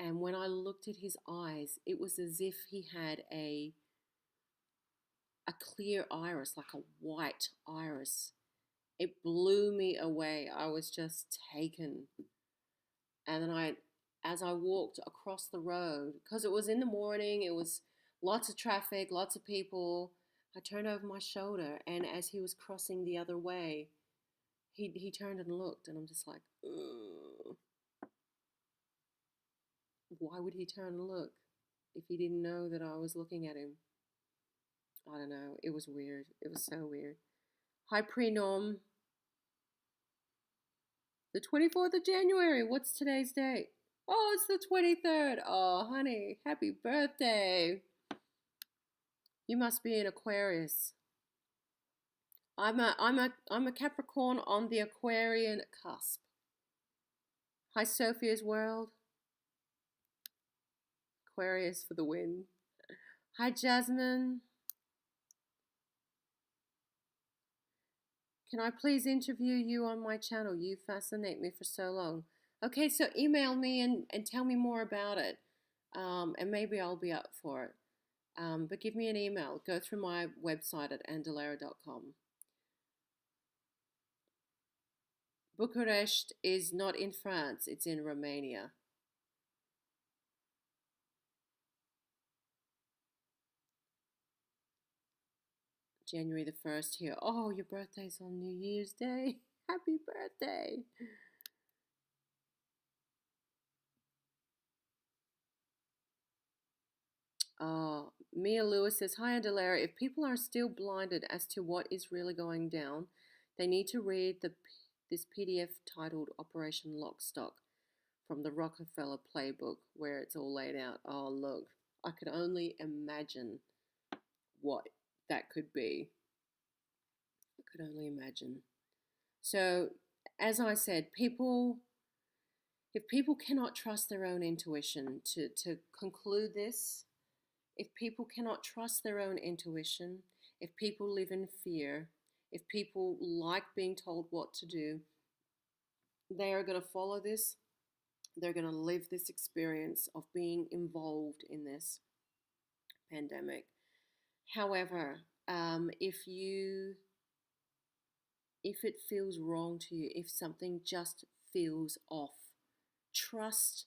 And when I looked at his eyes, it was as if he had a clear iris, like a white iris. It blew me away. I was just taken. And then as I walked across the road, because it was in the morning, it was lots of traffic, lots of people, I turned over my shoulder, and as he was crossing the other way, he turned and looked, and I'm just like, ugh, why would he turn and look if he didn't know that I was looking at him? I don't know. It was weird. It was so weird. Hi, Prenom. The 24th of January. What's today's date? Oh, it's the 23rd. Oh, honey, happy birthday. You must be an Aquarius. I'm a Capricorn on the Aquarian cusp. Hi, Sophia's World. Aquarius for the win. Hi, Jasmine. Can I please interview you on my channel? You fascinate me for so long. Okay, so email me and tell me more about it. And maybe I'll be up for it. But give me an email. Go through my website at andulairah.com. Bucharest is not in France, it's in Romania. January the 1st here. Oh, your birthday's on New Year's Day. Happy birthday. Mia Lewis says, hi, Andulairah. If people are still blinded as to what is really going down, they need to read this PDF titled Operation Lockstock from the Rockefeller Playbook, where it's all laid out. Oh, look, I could only imagine what that could be. I could only imagine. So, as I said, if people cannot trust their own intuition to conclude this, if people cannot trust their own intuition, if people live in fear, if people like being told what to do, they are going to follow this. They're going to live this experience of being involved in this pandemic. However, if it feels wrong to you, if something just feels off, trust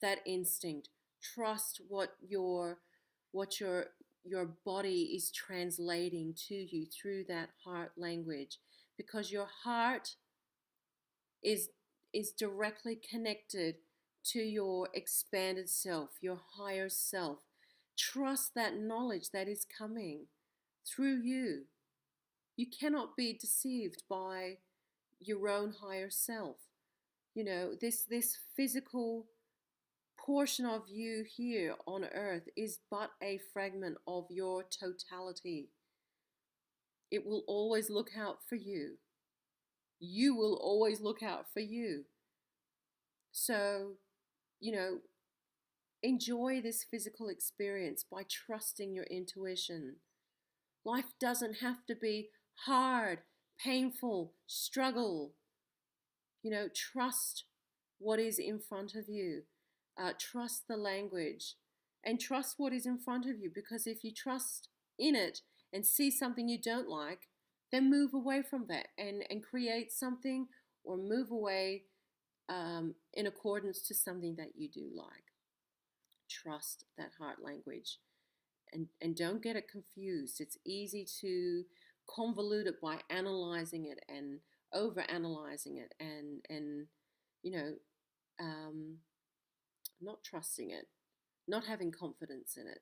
that instinct. Trust what your body is translating to you through that heart language, because your heart is is directly connected to your expanded self, your higher self. Trust that knowledge that is coming through you. You cannot be deceived by your own higher self. This physical portion of you here on earth is but a fragment of your totality. It will always look out for you. You will always look out for you. So, you know, enjoy this physical experience by trusting your intuition. Life doesn't have to be hard, painful, struggle. Trust what is in front of you. Trust the language and trust what is in front of you, because if you trust in it and see something you don't like, then move away from that and create something, or move away in accordance to something that you do like. Trust that heart language, and don't get it confused. It's easy to convolute it by analyzing it and over analyzing it, and you know um, not trusting it, not having confidence in it.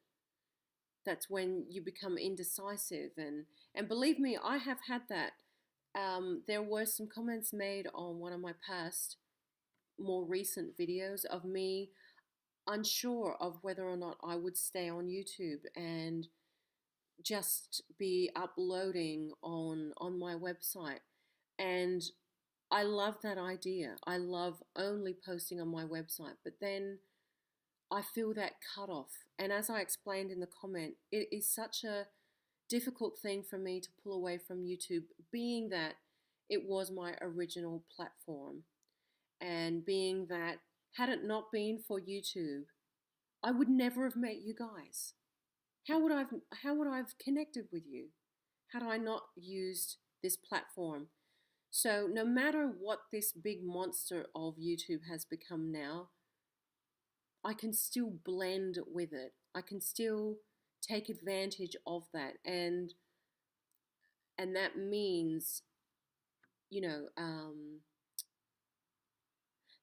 That's when you become indecisive, and believe me, I have had that. There were some comments made on one of my past, more recent videos of me unsure of whether or not I would stay on YouTube and just be uploading on my website. And I love that idea. I love only posting on my website, but then I feel that cutoff. And as I explained in the comment, it is such a difficult thing for me to pull away from YouTube, being that it was my original platform, and being that had it not been for YouTube, I would never have met you guys. How would I have connected with you had I not used this platform? So no matter what this big monster of YouTube has become now, I can still blend with it. I can still take advantage of that, and that means, you know,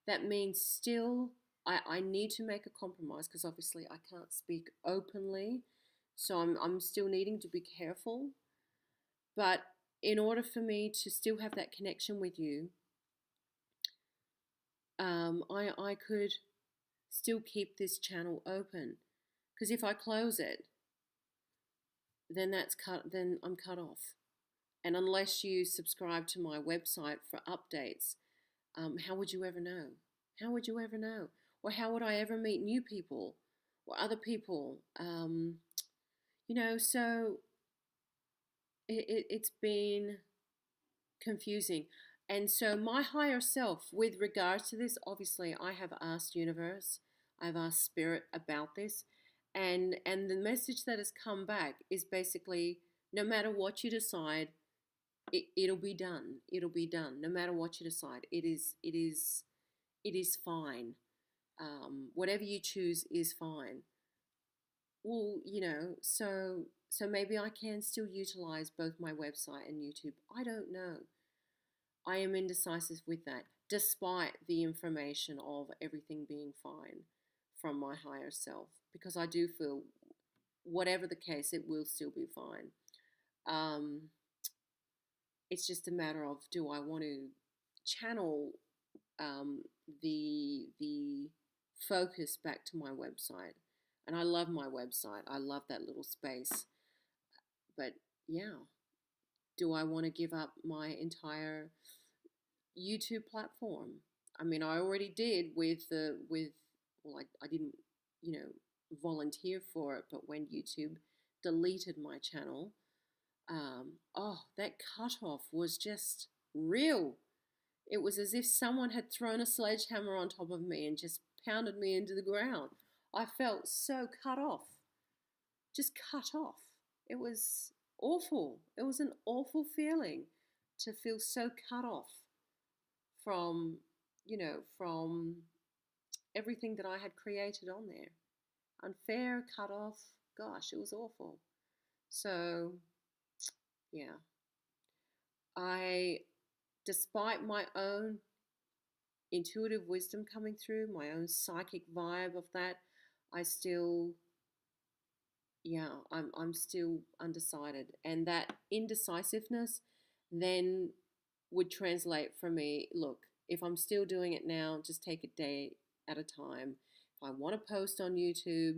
that means still I need to make a compromise, because obviously I can't speak openly, so I'm still needing to be careful. But in order for me to still have that connection with you, I could still keep this channel open, because if I close it, then then I'm cut off. And unless you subscribe to my website for updates, how would you ever know? How would you ever know? Or how would I ever meet new people or other people? So it's been confusing. And so my higher self, with regards to this, obviously I have asked universe, I've asked spirit about this, and the message that has come back is basically, no matter what you decide, it'll be done. It'll be done. No matter what you decide, it is fine. Whatever you choose is fine. Well, so maybe I can still utilize both my website and YouTube. I don't know. I am indecisive with that, despite the information of everything being fine from my higher self, because I do feel, whatever the case, it will still be fine. It's just a matter of, do I want to channel the focus back to my website? And I love my website. I love that little space. But yeah, do I want to give up my entire YouTube platform? I mean, I already did well, I didn't, volunteer for it, but when YouTube deleted my channel, that cutoff was just real. It was as if someone had thrown a sledgehammer on top of me and just pounded me into the ground. I felt so cut off, just cut off. It was awful. It was an awful feeling to feel so cut off from, from everything that I had created on there. Unfair, cut off. Gosh, it was awful. So, yeah. Despite my own intuitive wisdom coming through, my own psychic vibe of that, I still, yeah, I'm still undecided, and that indecisiveness then would translate for me. Look, if I'm still doing it now, just take a day at a time. If I want to post on YouTube,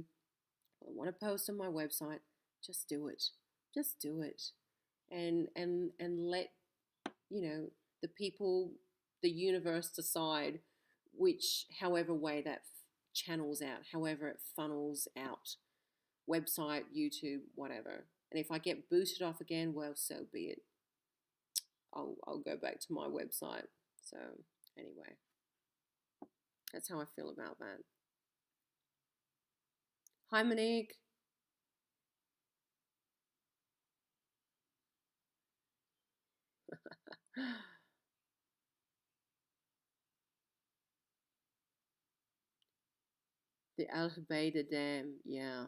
if I want to post on my website, just do it. Just do it, and let the people, the universe decide which, however way that channels out, however it funnels out, website, YouTube, whatever. And if I get booted off again, well, so be it. I'll go back to my website. So anyway, that's how I feel about that. Hi, Monique. The Al Hubaida Dam, yeah.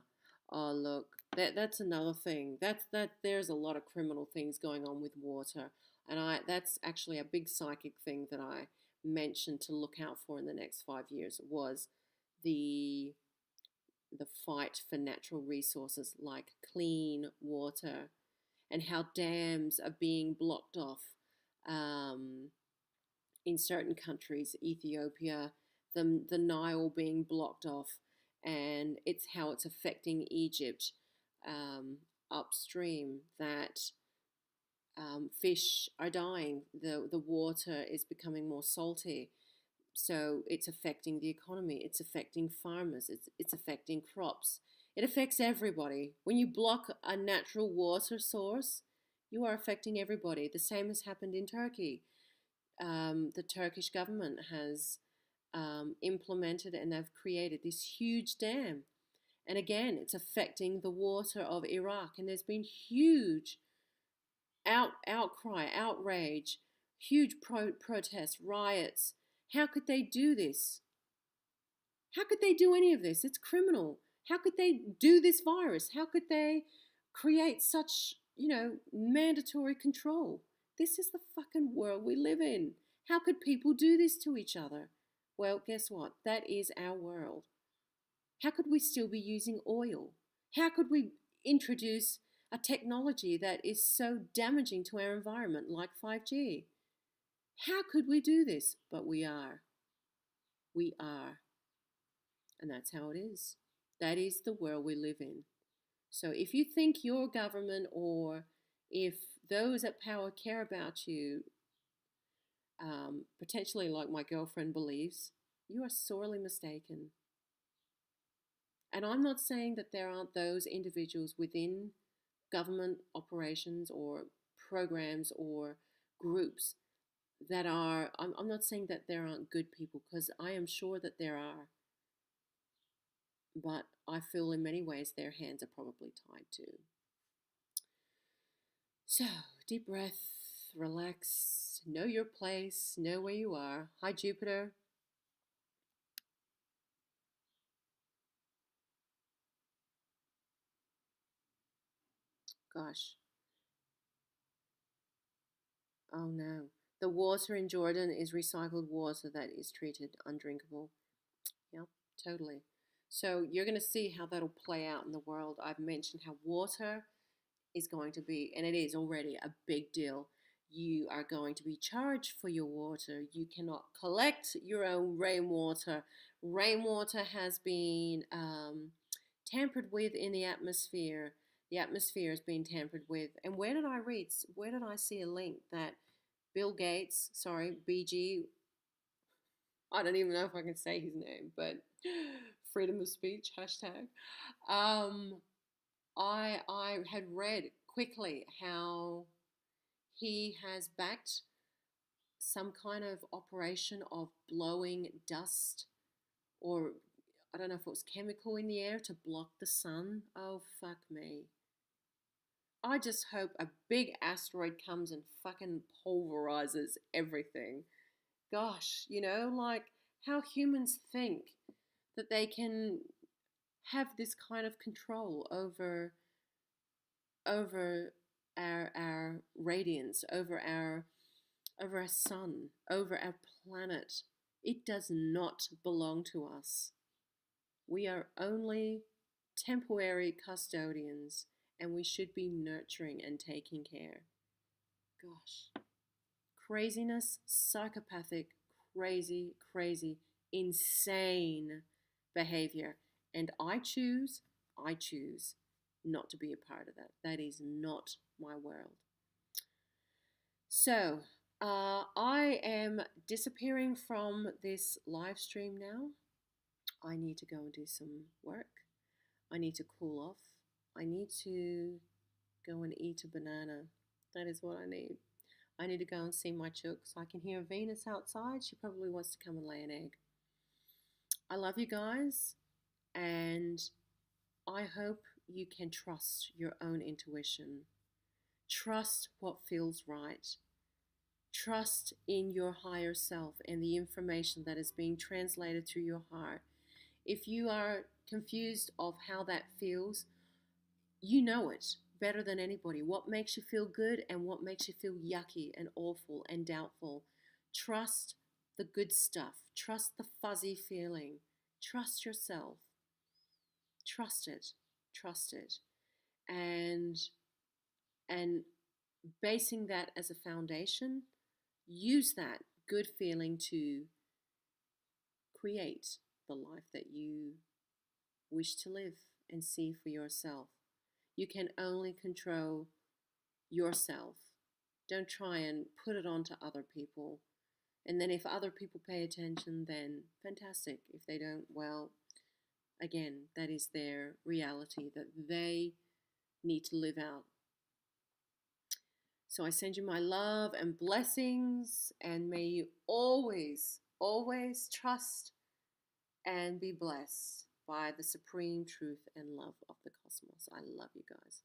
Oh, look, that's another thing. That there's a lot of criminal things going on with water, and I that's actually a big psychic thing that I mentioned to look out for in the next 5 years was the the fight for natural resources like clean water, and how dams are being blocked off um, in certain countries, Ethiopia, the Nile being blocked off, and it's how it's affecting Egypt um, upstream, that fish are dying. The water is becoming more salty, so it's affecting the economy. It's affecting farmers. It's affecting crops. It affects everybody. When you block a natural water source, you are affecting everybody. The same has happened in Turkey. The Turkish government has implemented and they've created this huge dam. And again, it's affecting the water of Iraq. And there's been huge outcry, outrage, huge protests, riots. How could they do this? How could they do any of this? It's criminal. How could they do this virus? How could they create such, mandatory control? This is the fucking world we live in. How could people do this to each other? Well, guess what? That is our world. How could we still be using oil? How could we introduce a technology that is so damaging to our environment like 5G? How could we do this? But we are. We are. And that's how it is. That is the world we live in. So if you think your government or if those at power care about you, potentially like my girlfriend believes, you are sorely mistaken. And I'm not saying that there aren't those individuals within government operations or programs or groups that are, I'm not saying that there aren't good people, because I am sure that there are. But I feel in many ways their hands are probably tied too. So, deep breath, relax, know your place, know where you are. Hi, Jupiter. Gosh, oh no. The water in Jordan is recycled water that is treated undrinkable. Yeah, totally. So, you're going to see how that'll play out in the world. I've mentioned how water is going to be, and it is already a big deal. You are going to be charged for your water. You cannot collect your own rainwater. Rainwater has been tampered with in the atmosphere. The atmosphere has been tampered with. And where did I read? Where did I see a link that Bill Gates, sorry, BG, I don't even know if I can say his name, but freedom of speech hashtag. Um, I had read quickly how he has backed some kind of operation of blowing dust, or I don't know if it was chemical in the air to block the sun. Oh, fuck me. I just hope a big asteroid comes and fucking pulverizes everything. Gosh, like how humans think that they can have this kind of control over our radiance, over our sun, over our planet. It does not belong to us. We are only temporary custodians, and we should be nurturing and taking care. Gosh, craziness, psychopathic, crazy, insane behavior. And I choose not to be a part of that. That is not my world. So, I am disappearing from this live stream now. I need to go and do some work. I need to cool off. I need to go and eat a banana. That is what I need. I need to go and see my chooks. I can hear Venus outside. She probably wants to come and lay an egg. I love you guys, and I hope you can trust your own intuition. Trust what feels right. Trust in your higher self and the information that is being translated through your heart. If you are confused of how that feels, you know it better than anybody. What makes you feel good and what makes you feel yucky and awful and doubtful. Trust the good stuff. Trust the fuzzy feeling. Trust yourself. Trust it. Trust it. And and basing that as a foundation, use that good feeling to create the life that you wish to live and see for yourself. You can only control yourself. Don't try and put it onto other people. And then if other people pay attention, then fantastic. If they don't, well, again, that is their reality that they need to live out. So I send you my love and blessings, and may you always trust and be blessed by the supreme truth and love of the cosmos. I love you guys.